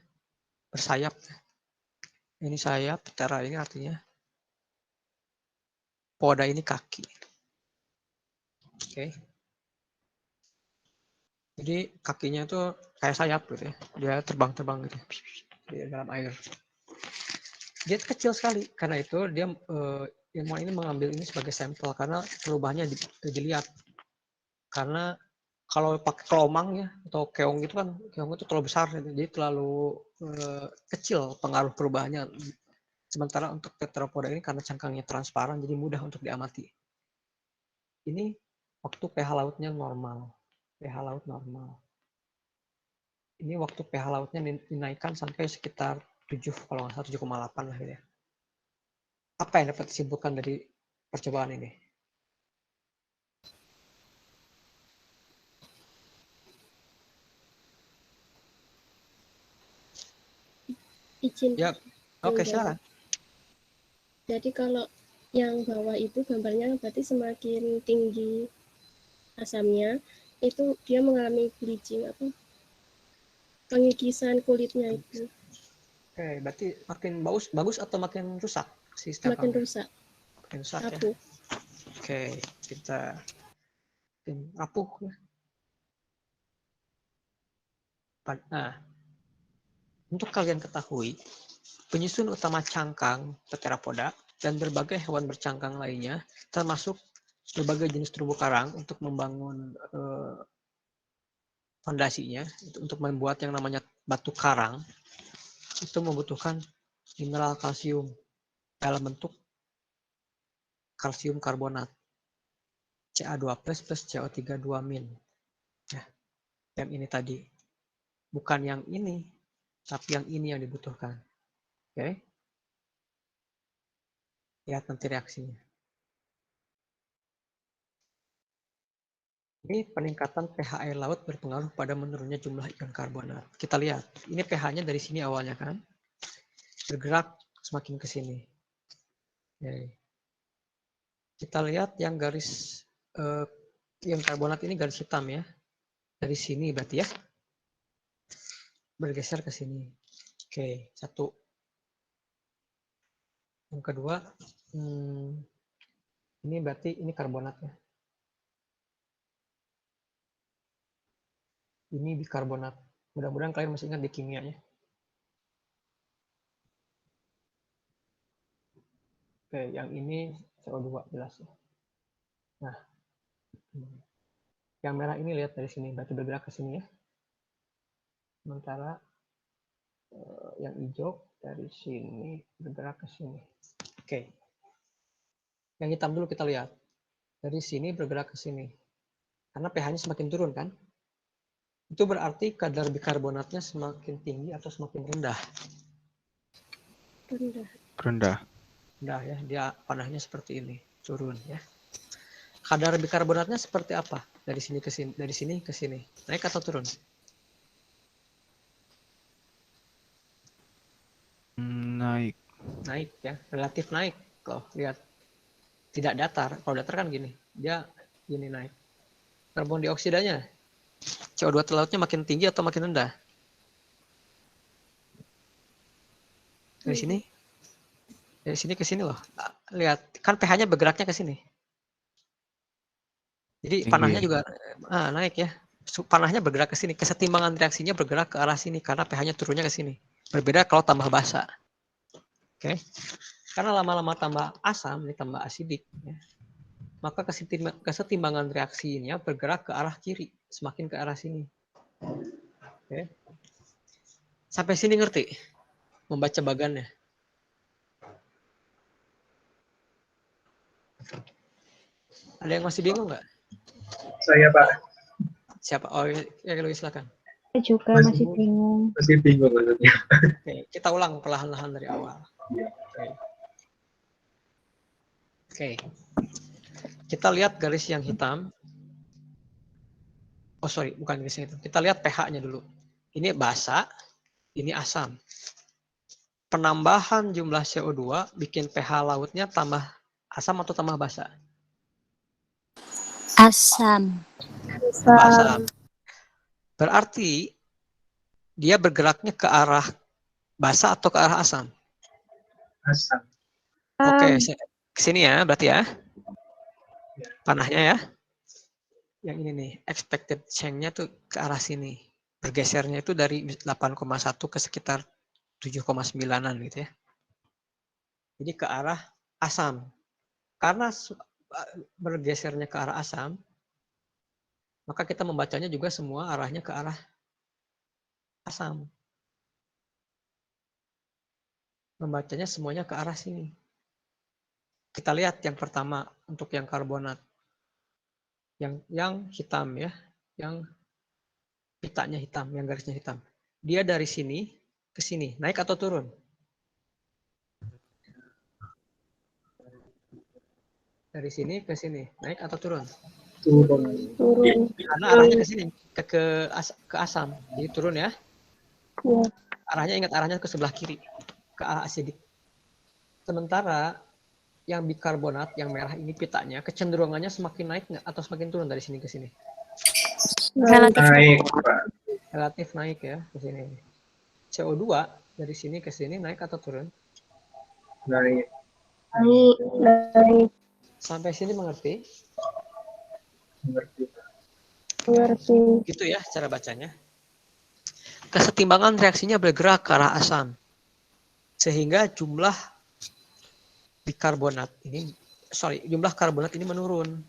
bersayap. Ini sayap, ptera ini artinya poda ini kaki. Oke. Jadi kakinya itu kayak sayap gitu ya. Dia terbang-terbang gitu di dalam air. Dia kecil sekali. Karena itu dia ilmuwan ini mengambil ini sebagai sampel karena perubahannya dilihat. Karena kalau pakai kelomang ya atau keong itu kan, keong itu terlalu besar gitu. Jadi terlalu kecil pengaruh perubahannya. Sementara untuk Pteropoda ini karena cangkangnya transparan jadi mudah untuk diamati. Ini waktu pH lautnya normal. pH laut normal. Ini waktu pH lautnya dinaikkan sampai sekitar 7, kalau nggak salah 7,8 lah gitu ya. Apa yang dapat disimpulkan dari percobaan ini? Izin. Ya, oke silakan. Jadi kalau yang bawah itu gambarnya berarti semakin tinggi asamnya, itu dia mengalami bleaching apa? Pengikisan kulitnya itu. Oke, berarti makin bagus atau makin rusak sistem? Makin rusak. Makin rusak rapuh. Ya. Oke, kita rapuh. Nah, untuk kalian ketahui, penyusun utama cangkang Pteropoda dan berbagai hewan bercangkang lainnya, termasuk berbagai jenis terumbu karang untuk membangun fondasinya, untuk membuat yang namanya batu karang, itu membutuhkan mineral kalsium dalam bentuk kalsium karbonat, Ca2+ plus CO3 2-. Ya. Yang ini tadi. Bukan yang ini, tapi yang ini yang dibutuhkan. Oke. Lihat nanti reaksinya. Ini peningkatan pH air laut berpengaruh pada menurunnya jumlah ion karbonat. Kita lihat, ini pH-nya dari sini awalnya kan, bergerak semakin ke sini. Oke. Kita lihat yang garis ion karbonat ini garis hitam ya, dari sini berarti ya, bergeser ke sini. Oke, satu. Yang kedua, ini berarti ini karbonat ya. Ini bikarbonat. Mudah-mudahan kalian masih ingat di kimianya. Oke, yang ini CO2 jelas ya. Nah, yang merah ini lihat dari sini, berarti bergerak ke sini ya. Sementara yang hijau dari sini bergerak ke sini. Oke. Yang hitam dulu kita lihat. Dari sini bergerak ke sini. Karena pH-nya semakin turun kan? Itu berarti kadar bikarbonatnya semakin tinggi atau semakin rendah? Rendah. Rendah. Rendah ya, dia panahnya seperti ini, turun ya. Kadar bikarbonatnya seperti apa? Dari sini ke sini, naik atau turun? Naik. Naik ya, relatif naik. Loh, lihat. Tidak datar. Kalau datar kan gini, dia gini naik. Karbon dioksidanya, CO2 terlautnya makin tinggi atau makin rendah? Dari sini? Dari sini ke sini loh. Lihat, kan pH-nya bergeraknya ke sini. Jadi Tinggi. panahnya juga naik ya. Panahnya bergerak ke sini. Kesetimbangan reaksinya bergerak ke arah sini karena pH-nya turunnya ke sini. Berbeda kalau tambah basa. Oke. Karena lama-lama tambah asam, ini tambah asidik. Ya. Maka kesetimbangan reaksinya bergerak ke arah kiri. Semakin ke arah sini. Oke. Sampai sini ngerti? Membaca bagannya. Ada yang masih bingung nggak? Saya, Pak. Siapa? Oh, ya, silakan. Saya juga masih bingung. Masih bingung maksudnya. Oke, kita ulang perlahan-lahan dari awal. Oke. Kita lihat garis yang hitam. Oh, sorry, bukan garis yang hitam. Kita lihat pH-nya dulu. Ini basa, ini asam. Penambahan jumlah CO2 bikin pH lautnya tambah asam atau tambah basa? Asam. Tambah asam. Berarti dia bergeraknya ke arah basa atau ke arah asam? Asam. Oke, ke sini ya, berarti ya. Panahnya ya. Yang ini nih, expected change-nya tuh ke arah sini. Bergesernya itu dari 8,1 ke sekitar 7,9-an gitu ya. Jadi ke arah asam. Karena bergesernya ke arah asam, maka kita membacanya juga semua arahnya ke arah asam. Membacanya semuanya ke arah sini. Kita lihat yang pertama untuk yang karbonat. Yang hitam ya, yang pitanya hitam, yang garisnya hitam. Dia dari sini ke sini, naik atau turun? Dari sini ke sini, naik atau turun? Turun. Karena arahnya ke sini, ke asam. Jadi turun ya. Ya. Arahnya ingat arahnya ke sebelah kiri, ke arah asidik. Sementara yang bikarbonat, yang merah ini pitanya, kecenderungannya semakin naik nggak atau semakin turun dari sini ke sini? Relatif naik. Relatif naik ya ke sini. CO2 dari sini ke sini naik atau turun? Naik. Naik. Sampai sini mengerti? Mengerti. Gitu ya cara bacanya. Kesetimbangan reaksinya bergerak ke arah asam. Sehingga jumlah jumlah karbonat ini menurun.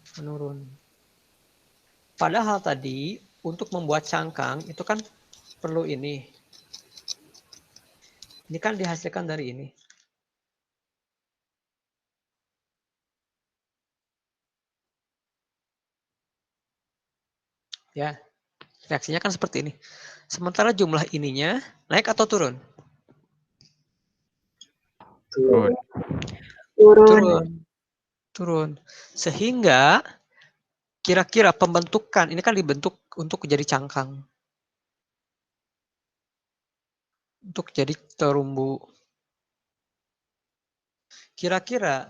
Padahal tadi untuk membuat cangkang itu kan perlu ini. Ini kan dihasilkan dari ini. Ya. Reaksinya kan seperti ini. Sementara jumlah ininya naik atau turun? Turun. Turun. Sehingga kira-kira pembentukan ini kan dibentuk untuk jadi cangkang. Untuk jadi terumbu. Kira-kira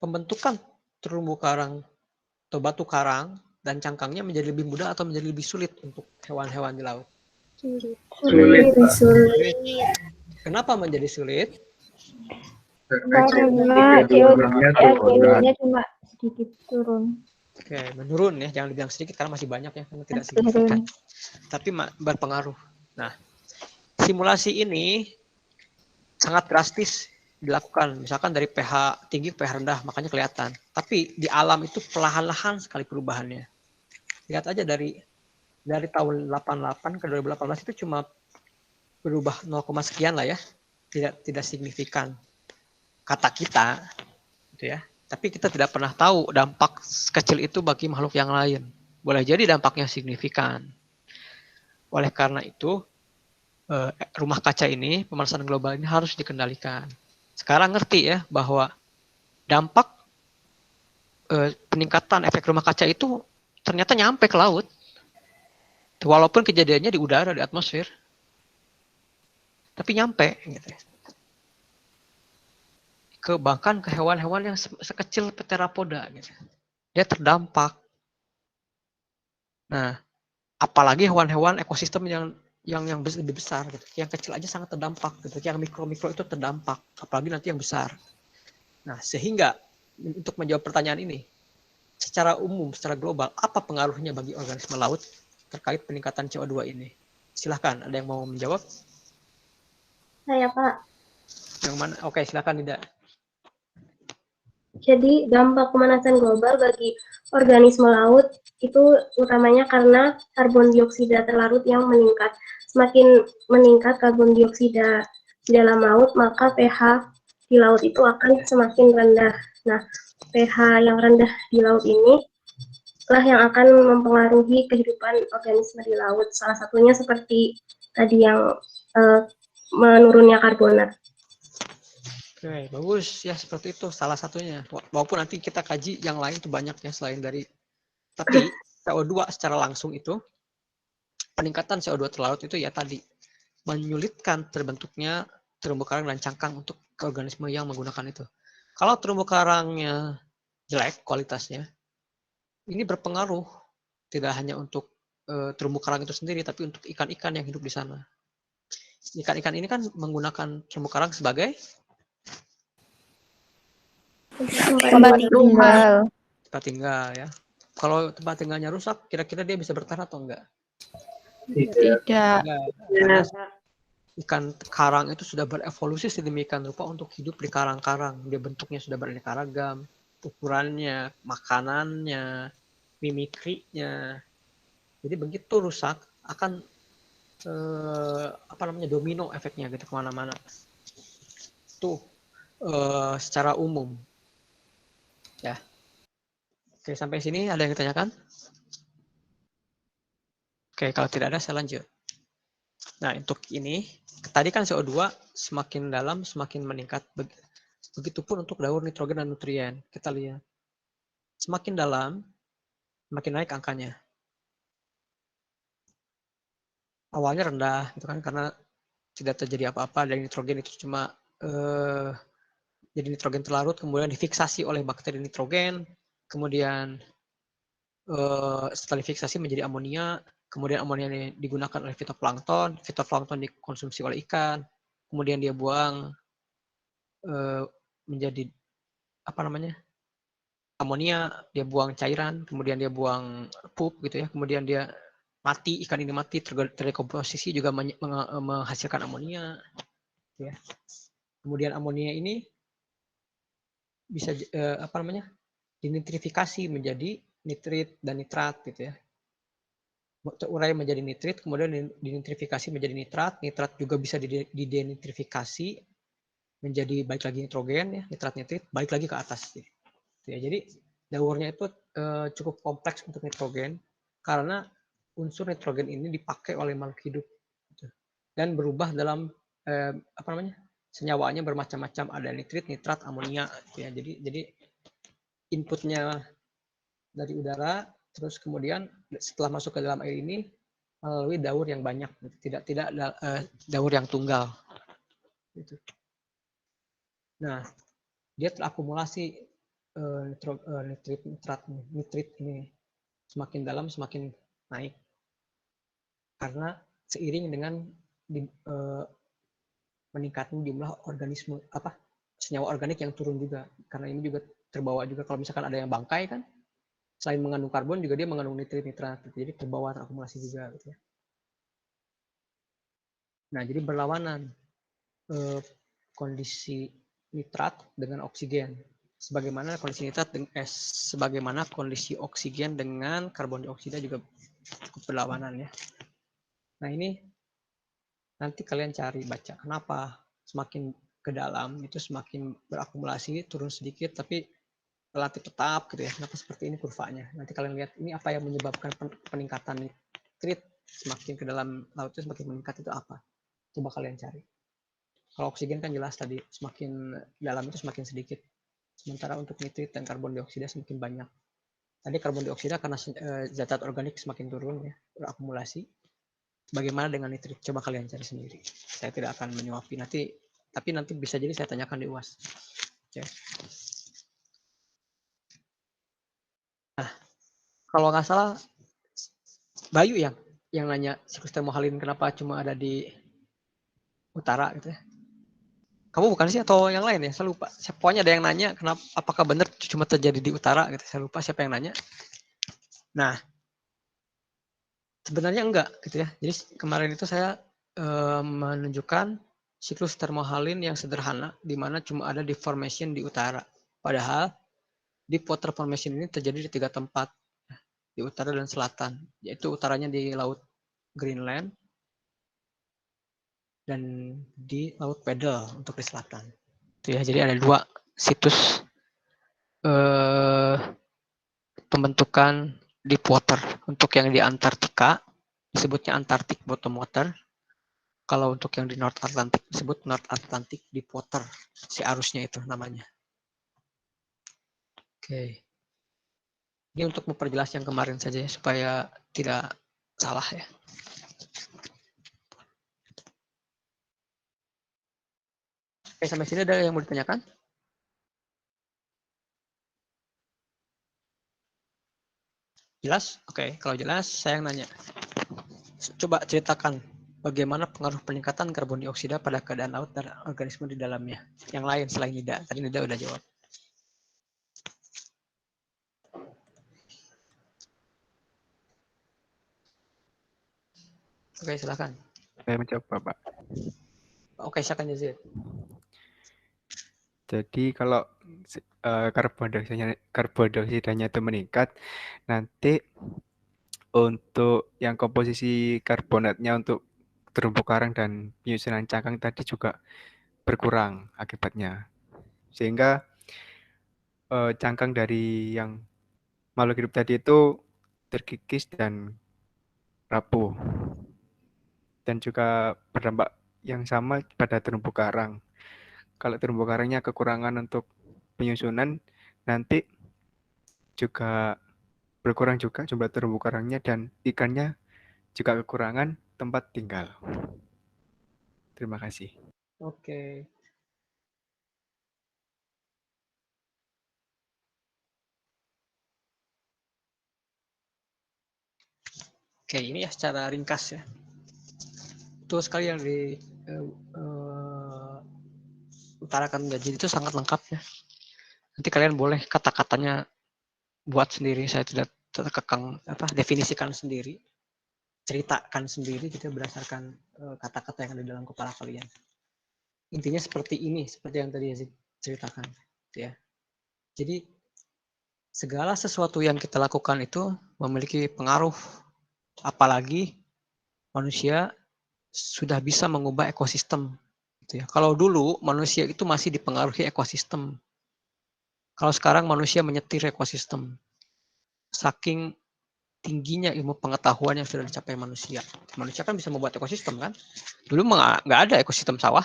pembentukan terumbu karang atau batu karang dan cangkangnya menjadi lebih mudah atau menjadi lebih sulit untuk hewan-hewan di laut? Sulit. Kenapa menjadi sulit? Karena CO2-nya cuma sedikit turun. Oke, menurun ya, jangan dibilang sedikit karena masih banyak ya, karena tidak signifikan. Tapi berpengaruh. Nah, simulasi ini sangat drastis dilakukan, misalkan dari pH tinggi ke pH rendah, makanya kelihatan. Tapi di alam itu perlahan-lahan sekali perubahannya. Lihat aja dari tahun 88 ke 2018 itu cuma berubah 0, sekian lah ya, tidak signifikan kata kita, gitu ya. Tapi kita tidak pernah tahu dampak kecil itu bagi makhluk yang lain. Boleh jadi dampaknya signifikan. Oleh karena itu, rumah kaca ini, pemanasan global ini harus dikendalikan. Sekarang ngerti ya bahwa dampak peningkatan efek rumah kaca itu ternyata nyampe ke laut. Walaupun kejadiannya di udara, di atmosfer. Tapi nyampe. Gitu. Bahkan ke hewan-hewan yang sekecil pteropoda. Gitu. Dia terdampak. Nah, apalagi hewan-hewan ekosistem yang lebih besar, gitu. Yang kecil aja sangat terdampak, gitu. Yang mikro-mikro itu terdampak, apalagi nanti yang besar. Nah, sehingga untuk menjawab pertanyaan ini, secara umum, secara global, apa pengaruhnya bagi organisme laut terkait peningkatan CO2 ini? Silahkan, ada yang mau menjawab? Saya, Pak. Yang mana? Oke, silahkan tidak. Jadi dampak pemanasan global bagi organisme laut itu utamanya karena karbon dioksida terlarut yang meningkat. Semakin meningkat karbon dioksida di dalam laut, maka pH di laut itu akan semakin rendah. Nah, pH yang rendah di laut ini lah yang akan mempengaruhi kehidupan organisme di laut. Salah satunya seperti tadi yang menurunnya karbonat. Oke, bagus ya, seperti itu salah satunya. Walaupun nanti kita kaji yang lain itu banyak ya selain dari, tapi CO2 secara langsung itu peningkatan CO2 terlarut itu ya tadi menyulitkan terbentuknya terumbu karang dan cangkang untuk organisme yang menggunakan itu. Kalau terumbu karangnya jelek kualitasnya, ini berpengaruh tidak hanya untuk terumbu karang itu sendiri, tapi untuk ikan-ikan yang hidup di sana. Ikan-ikan ini kan menggunakan terumbu karang sebagai Tempat tinggal. tempat tinggal ya. Kalau tempat tinggalnya rusak, kira-kira dia bisa bertahan atau enggak? Tidak. Karena ikan karang itu sudah berevolusi sedemikian rupa untuk hidup di karang-karang. Dia bentuknya sudah beraneka ragam, ukurannya, makanannya, mimikrinya. Jadi begitu rusak akan domino efeknya gitu kemana-mana. Itu secara umum. Ya. Oke, sampai sini ada yang ditanyakan? Oke, kalau tidak ada saya lanjut. Nah, untuk ini, tadi kan CO2 semakin dalam semakin meningkat. Begitupun untuk daur nitrogen dan nutrien. Kita lihat. Semakin dalam, semakin naik angkanya. Awalnya rendah, gitu kan, karena tidak terjadi apa-apa dari nitrogen itu cuma jadi nitrogen terlarut, kemudian difiksasi oleh bakteri nitrogen, kemudian setelah difiksasi menjadi amonia, kemudian amonia ini digunakan oleh fitoplankton, fitoplankton dikonsumsi oleh ikan, kemudian dia buang menjadi amonia, dia buang cairan, kemudian dia buang pup gitu ya, kemudian dia mati, ikan ini mati, terdekomposisi juga menghasilkan amonia, gitu ya. Kemudian amonia ini bisa dinitrifikasi menjadi nitrit dan nitrat gitu ya. Terurai menjadi nitrit, kemudian dinitrifikasi menjadi nitrat, nitrat juga bisa didenitrifikasi menjadi balik lagi nitrogen ya, nitrat nitrit, balik lagi ke atas. Gitu ya. Jadi daurnya itu cukup kompleks untuk nitrogen karena unsur nitrogen ini dipakai oleh makhluk hidup gitu. Dan berubah dalam senyawanya bermacam-macam, ada nitrit, nitrat, amonia gitu ya. Jadi inputnya dari udara, terus kemudian setelah masuk ke dalam air ini melalui daur yang banyak, tidak daur yang tunggal gitu. Nah, dia terakumulasi nitrit ini semakin dalam semakin naik karena seiring dengan meningkatnya jumlah organisme senyawa organik yang turun juga, karena ini juga terbawa juga kalau misalkan ada yang bangkai kan selain mengandung karbon juga dia mengandung nitrit, nitrat gitu. Jadi terbawa terakumulasi juga gitu ya. Nah, jadi berlawanan kondisi nitrat dengan oksigen. Sebagaimana kondisi oksigen dengan karbon dioksida juga cukup berlawanan ya. Nah, ini nanti kalian cari baca kenapa semakin ke dalam itu semakin berakumulasi, turun sedikit tapi relatif tetap gitu ya. Kenapa seperti ini kurvanya? Nanti kalian lihat ini apa yang menyebabkan peningkatan nitrit semakin ke dalam laut itu semakin meningkat itu apa? Coba kalian cari. Kalau oksigen kan jelas tadi semakin dalam itu semakin sedikit. Sementara untuk nitrit dan karbon dioksida semakin banyak. Tadi karbon dioksida karena zat organik semakin turun ya, berakumulasi. Bagaimana dengan nitrit? Coba kalian cari sendiri. Saya tidak akan menyuapi tapi nanti bisa jadi saya tanyakan di UAS. Oke. Nah, kalau nggak salah Bayu yang nanya siklus termohalin kenapa cuma ada di utara gitu ya. Kamu bukan sih atau yang lain ya? Saya lupa. Pokoknya ada yang nanya kenapa apakah benar cuma terjadi di utara gitu. Saya lupa siapa yang nanya. Nah, sebenarnya enggak gitu ya. Jadi kemarin itu saya menunjukkan siklus termohalin yang sederhana di mana cuma ada deformation di utara. Padahal deep water formation ini terjadi di 3 tempat, di utara dan selatan, yaitu utaranya di Laut Greenland dan di Laut Weddell untuk di selatan. Itu ya, jadi ada 2 situs pembentukan deep water. Untuk yang di Antartika disebutnya Antarctic bottom water. Kalau untuk yang di North Atlantic disebut North Atlantic deep water. Si arusnya itu namanya. Oke. Ini untuk memperjelas yang kemarin saja ya, supaya tidak salah ya. Oke, sampai sini ada yang mau ditanyakan? Jelas? Oke, kalau jelas saya yang nanya. Coba ceritakan bagaimana pengaruh peningkatan karbon dioksida pada keadaan laut dan organisme di dalamnya. Yang lain selain Nida. Tadi Nida udah jawab. Oke, silakan. Saya mencoba, Pak. Oke, silakan Yazid. Jadi kalau karbon dioksidanya itu meningkat, nanti untuk yang komposisi karbonatnya untuk terumbu karang dan penyusunan cangkang tadi juga berkurang akibatnya. Sehingga cangkang dari yang makhluk hidup tadi itu terkikis dan rapuh. Dan juga berdampak yang sama pada terumbu karang. Kalau terumbu karangnya kekurangan untuk penyusunan, nanti juga berkurang juga jumlah terumbu karangnya dan ikannya juga kekurangan tempat tinggal. Terima kasih. Oke. Oke, ini ya secara ringkas ya. Betul sekali yang utarakan Jadi itu sangat lengkap ya. Nanti kalian boleh kata-katanya buat sendiri. Saya tidak terkekang definisikan sendiri, ceritakan sendiri gitu berdasarkan kata-kata yang ada dalam kepala kalian. Intinya seperti ini, seperti yang tadi Yazid ceritakan, ya. Jadi segala sesuatu yang kita lakukan itu memiliki pengaruh, apalagi manusia sudah bisa mengubah ekosistem. Gitu ya. Kalau dulu manusia itu masih dipengaruhi ekosistem. Kalau sekarang manusia menyetir ekosistem. Saking tingginya ilmu pengetahuan yang sudah dicapai manusia. Manusia kan bisa membuat ekosistem kan. Dulu nggak ada ekosistem sawah.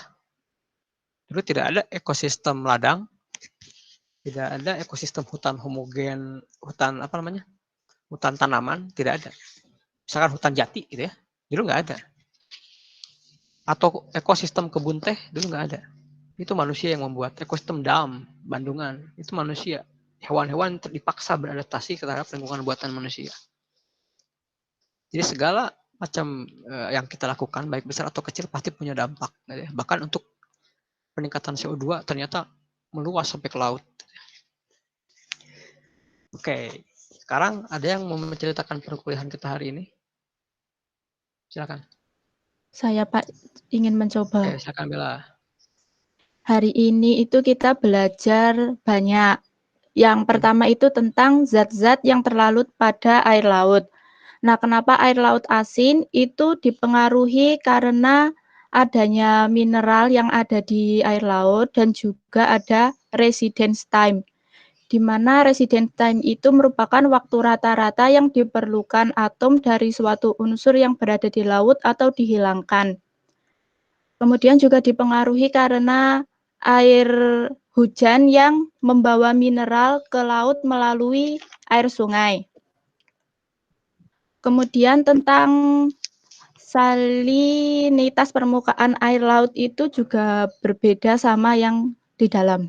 Dulu tidak ada ekosistem ladang. Tidak ada ekosistem hutan homogen, hutan apa namanya? Hutan tanaman, tidak ada. Misalkan hutan jati gitu ya. Dulu nggak ada. Atau ekosistem kebun teh dulu nggak ada. Itu manusia yang membuat. Ekosistem dam, bandungan, itu manusia. Hewan-hewan dipaksa beradaptasi terhadap lingkungan buatan manusia. Jadi segala macam yang kita lakukan, baik besar atau kecil, pasti punya dampak. Gitu ya. Bahkan untuk peningkatan CO2 ternyata meluas sampai ke laut. Oke, sekarang ada yang mau menceritakan perkuliahan kita hari ini? Silakan. Saya Pak ingin mencoba. Oke, silakan Bella. Hari ini itu kita belajar banyak. Yang pertama itu tentang zat-zat yang terlarut pada air laut. Nah, kenapa air laut asin? Itu dipengaruhi karena adanya mineral yang ada di air laut dan juga ada residence time. Di mana residence time itu merupakan waktu rata-rata yang diperlukan atom dari suatu unsur yang berada di laut atau dihilangkan. Kemudian juga dipengaruhi karena air hujan yang membawa mineral ke laut melalui air sungai. Kemudian tentang salinitas permukaan air laut itu juga berbeda sama yang di dalam.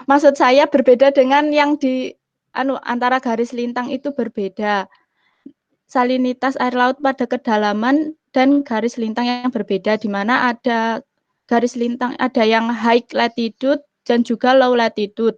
Maksud saya berbeda dengan yang di antara garis lintang itu berbeda. Salinitas air laut pada kedalaman dan garis lintang yang berbeda, di mana ada garis lintang, ada yang high latitude dan juga low latitude.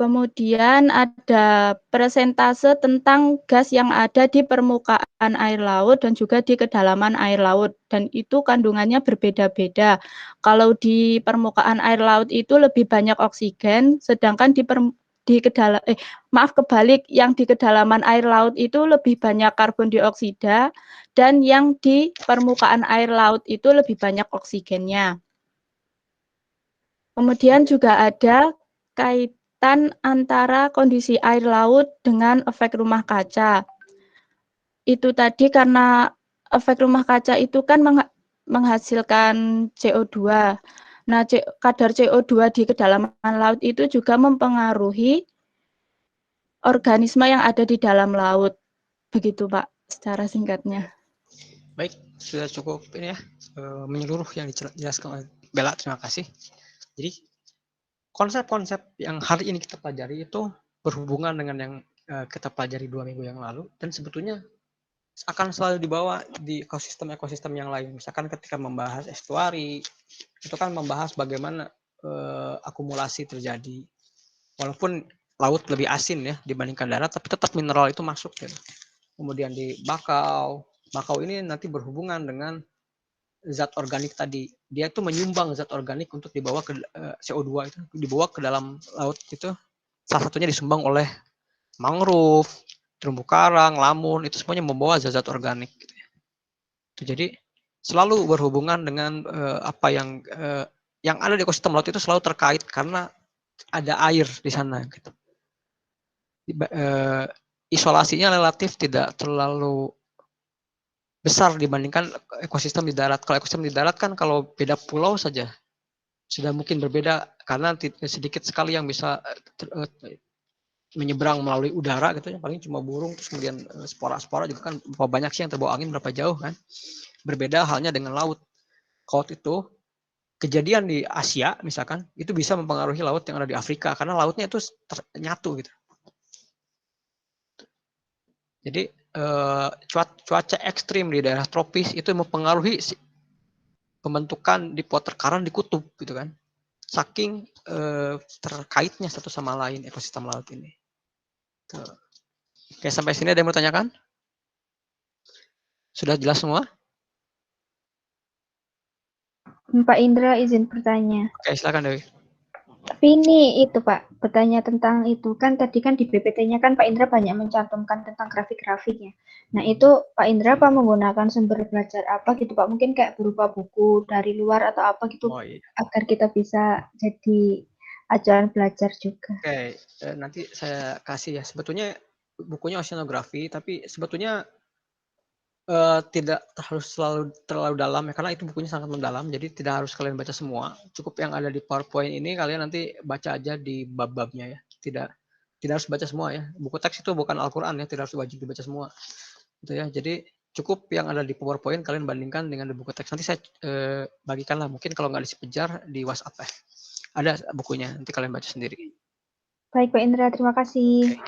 Kemudian ada persentase tentang gas yang ada di permukaan air laut dan juga di kedalaman air laut. Dan itu kandungannya berbeda-beda. Kalau di permukaan air laut itu lebih banyak oksigen, sedangkan kebalik, yang di kedalaman air laut itu lebih banyak karbon dioksida, dan yang di permukaan air laut itu lebih banyak oksigennya. Kemudian juga ada kaitan antara kondisi air laut dengan efek rumah kaca. Itu tadi karena efek rumah kaca itu kan menghasilkan CO2. Nah, kadar CO2 di kedalaman laut itu juga mempengaruhi organisme yang ada di dalam laut. Begitu, Pak, secara singkatnya. Baik, sudah cukup ini ya, menyeluruh yang dijelaskan oleh Bella. Terima kasih. Jadi konsep-konsep yang hari ini kita pelajari itu berhubungan dengan yang kita pelajari 2 minggu yang lalu, dan sebetulnya akan selalu dibawa di ekosistem-ekosistem yang lain. Misalkan ketika membahas estuari, itu kan membahas bagaimana akumulasi terjadi. Walaupun laut lebih asin ya dibandingkan darat, tapi tetap mineral itu masuk. Ya. Kemudian di bakau ini nanti berhubungan dengan zat organik tadi. Dia itu menyumbang zat organik untuk dibawa ke CO2 itu dibawa ke dalam laut itu. Salah satunya disumbang oleh mangrove, terumbu karang, lamun, itu semuanya membawa zat-zat organik. Gitu ya. Itu jadi selalu berhubungan dengan apa yang ada di ekosistem laut itu selalu terkait karena ada air di sana. Gitu. Isolasinya relatif tidak terlalu besar dibandingkan ekosistem di darat. Kalau ekosistem di darat kan kalau beda pulau saja sudah mungkin berbeda karena sedikit sekali yang bisa menyeberang melalui udara gitu ya, paling cuma burung, terus kemudian spora-spora juga kan berapa banyak sih yang terbawa angin berapa jauh kan. Berbeda halnya dengan laut. Laut itu kejadian di Asia misalkan itu bisa mempengaruhi laut yang ada di Afrika karena lautnya itu nyatu gitu. Jadi cuaca ekstrim di daerah tropis itu mempengaruhi pembentukan deep water current di kutub gitu kan. Saking terkaitnya satu sama lain ekosistem laut ini. Tuh. Oke, sampai sini ada yang mau tanyakan? Sudah jelas semua? Pak Indra izin bertanya. Oke, silakan Dewi. Tapi ini itu Pak, bertanya tentang itu kan tadi kan di BPT-nya kan Pak Indra banyak mencantumkan tentang grafik-grafiknya. Nah itu Pak Indra apa menggunakan sumber belajar apa gitu Pak? Mungkin kayak berupa buku dari luar atau apa gitu agar kita bisa jadi ajaran belajar juga. Oke, nanti saya kasih ya. Sebetulnya bukunya oceanografi, tapi sebetulnya tidak harus terlalu dalam ya, karena itu bukunya sangat mendalam, jadi tidak harus kalian baca semua. Cukup yang ada di PowerPoint ini kalian nanti baca aja di bab-babnya ya. Tidak harus baca semua ya. Buku teks itu bukan Al-Qur'an ya, tidak harus wajib dibaca semua. Gitu ya. Jadi cukup yang ada di PowerPoint kalian bandingkan dengan di buku teks. Nanti saya bagikan lah, mungkin kalau nggak disepejar di WhatsApp ya. Ada bukunya, nanti kalian baca sendiri. Baik Pak Indra, terima kasih.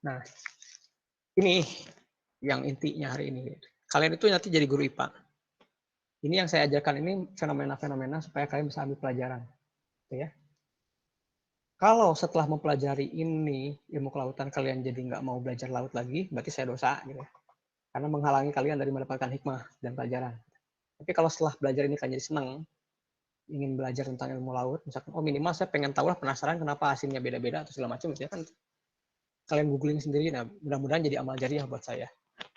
Nah, ini yang intinya hari ini. Kalian itu nanti jadi guru IPA. Ini yang saya ajarkan ini fenomena-fenomena supaya kalian bisa ambil pelajaran. Gitu ya. Kalau setelah mempelajari ini ilmu kelautan kalian jadi nggak mau belajar laut lagi, berarti saya dosa gitu ya. Karena menghalangi kalian dari mendapatkan hikmah dan pelajaran. Tapi kalau setelah belajar ini kalian jadi senang, ingin belajar tentang ilmu laut, misalkan, oh minimal saya pengen tahu lah, penasaran kenapa asinnya beda-beda atau segala macam, gitu ya kan. Kalian googling sendiri, nah mudah-mudahan jadi amal jariah buat saya.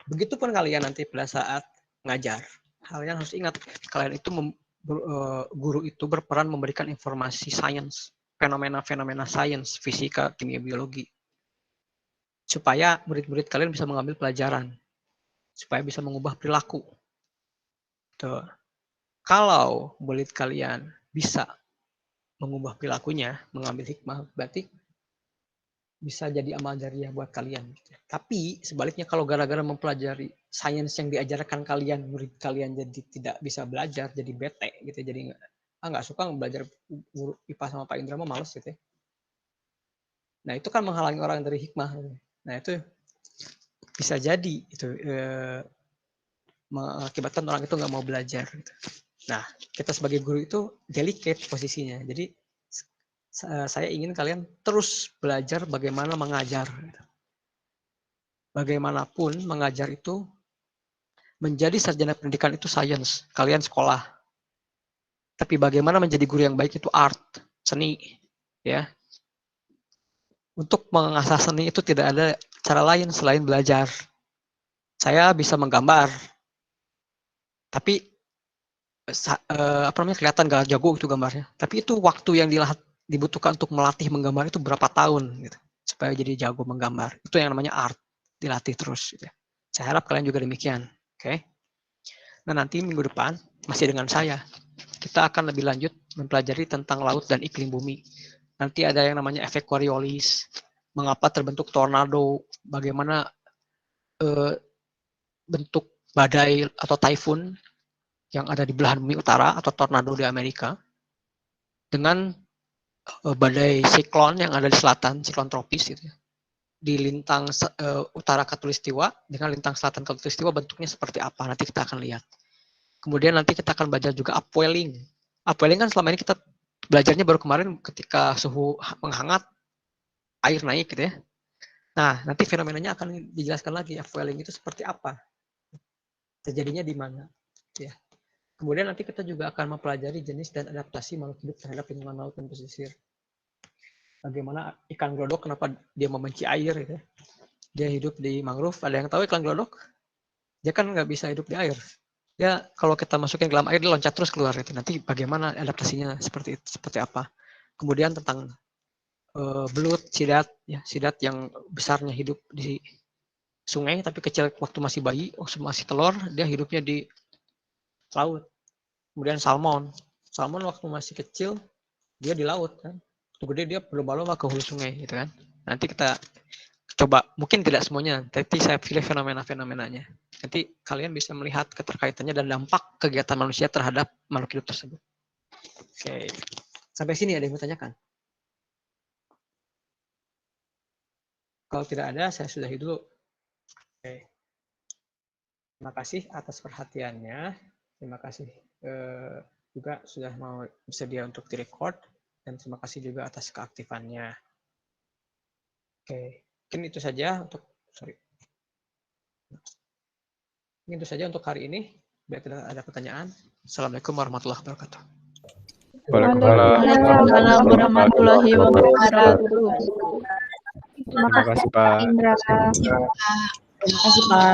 Begitupun kalian nanti pada saat ngajar, kalian harus ingat, kalian itu guru itu berperan memberikan informasi sains, fenomena-fenomena sains, fisika, kimia, biologi, supaya murid-murid kalian bisa mengambil pelajaran, supaya bisa mengubah perilaku. Tuh. Kalau murid kalian bisa mengubah perilakunya, mengambil hikmah, berarti bisa jadi amal jariah buat kalian. Tapi sebaliknya kalau gara-gara mempelajari sains yang diajarkan kalian, murid kalian jadi tidak bisa belajar, jadi bete gitu, jadi nggak suka belajar guru IPA sama Pak Indra mah males gitu ya. Nah itu kan menghalangi orang dari hikmah. Nah itu bisa jadi itu mengakibatkan orang itu nggak mau belajar. Gitu. Nah kita sebagai guru itu delicate posisinya. Jadi saya ingin kalian terus belajar bagaimana mengajar. Bagaimanapun mengajar itu menjadi sarjana pendidikan itu sains, kalian sekolah. Tapi bagaimana menjadi guru yang baik itu art, seni, ya. Untuk mengasah seni itu tidak ada cara lain selain belajar. Saya bisa menggambar, tapi kelihatan gak jago itu gambarnya. Tapi itu waktu yang dibutuhkan untuk melatih menggambar itu berapa tahun gitu, supaya jadi jago menggambar. Itu yang namanya art, dilatih terus gitu. Saya harap kalian juga demikian, oke? Nah, nanti minggu depan masih dengan saya kita akan lebih lanjut mempelajari tentang laut dan iklim bumi. Nanti ada yang namanya efek Coriolis, mengapa terbentuk tornado, bagaimana bentuk badai atau typhoon yang ada di belahan bumi utara atau tornado di Amerika dengan badai siklon yang ada di selatan, siklon tropis gitu ya. Di lintang utara Khatulistiwa dengan lintang selatan Khatulistiwa bentuknya seperti apa, nanti kita akan lihat. Kemudian nanti kita akan belajar juga upwelling. Upwelling kan selama ini kita belajarnya baru kemarin ketika suhu menghangat, air naik gitu ya. Nah, nanti fenomenanya akan dijelaskan lagi, upwelling itu seperti apa, terjadinya di mana. Ya. Kemudian nanti kita juga akan mempelajari jenis dan adaptasi makhluk hidup terhadap lingkungan laut dan pesisir. Bagaimana ikan glodok, kenapa dia membenci air gitu. Dia hidup di mangrove. Ada yang tahu ikan glodok? Dia kan nggak bisa hidup di air. Dia kalau kita masukin ke dalam air dia loncat terus keluar gitu. Nanti bagaimana adaptasinya seperti apa? Kemudian tentang belut, sidat, ya sidat yang besarnya hidup di sungai tapi kecil waktu masih bayi, masih telur, dia hidupnya di laut. Kemudian salmon waktu masih kecil dia di laut kan. Gede dia berlomba-lomba ke hulu sungai gitu kan. Nanti kita coba, mungkin tidak semuanya, tapi saya pilih fenomena-fenomenanya. Nanti kalian bisa melihat keterkaitannya dan dampak kegiatan manusia terhadap makhluk hidup tersebut. Oke. Sampai sini ada yang mau tanyakan? Kalau tidak ada, saya sudahi dulu. Oke. Terima kasih atas perhatiannya. Terima kasih juga sudah mau bersedia untuk direkord. Dan terima kasih juga atas keaktifannya. Oke, mungkin itu saja untuk hari ini. Biar tidak ada pertanyaan. Assalamualaikum warahmatullahi wabarakatuh. Waalaikumsalam warahmatullahi wabarakatuh. Terima kasih Pak. Indra. Terima kasih Pak.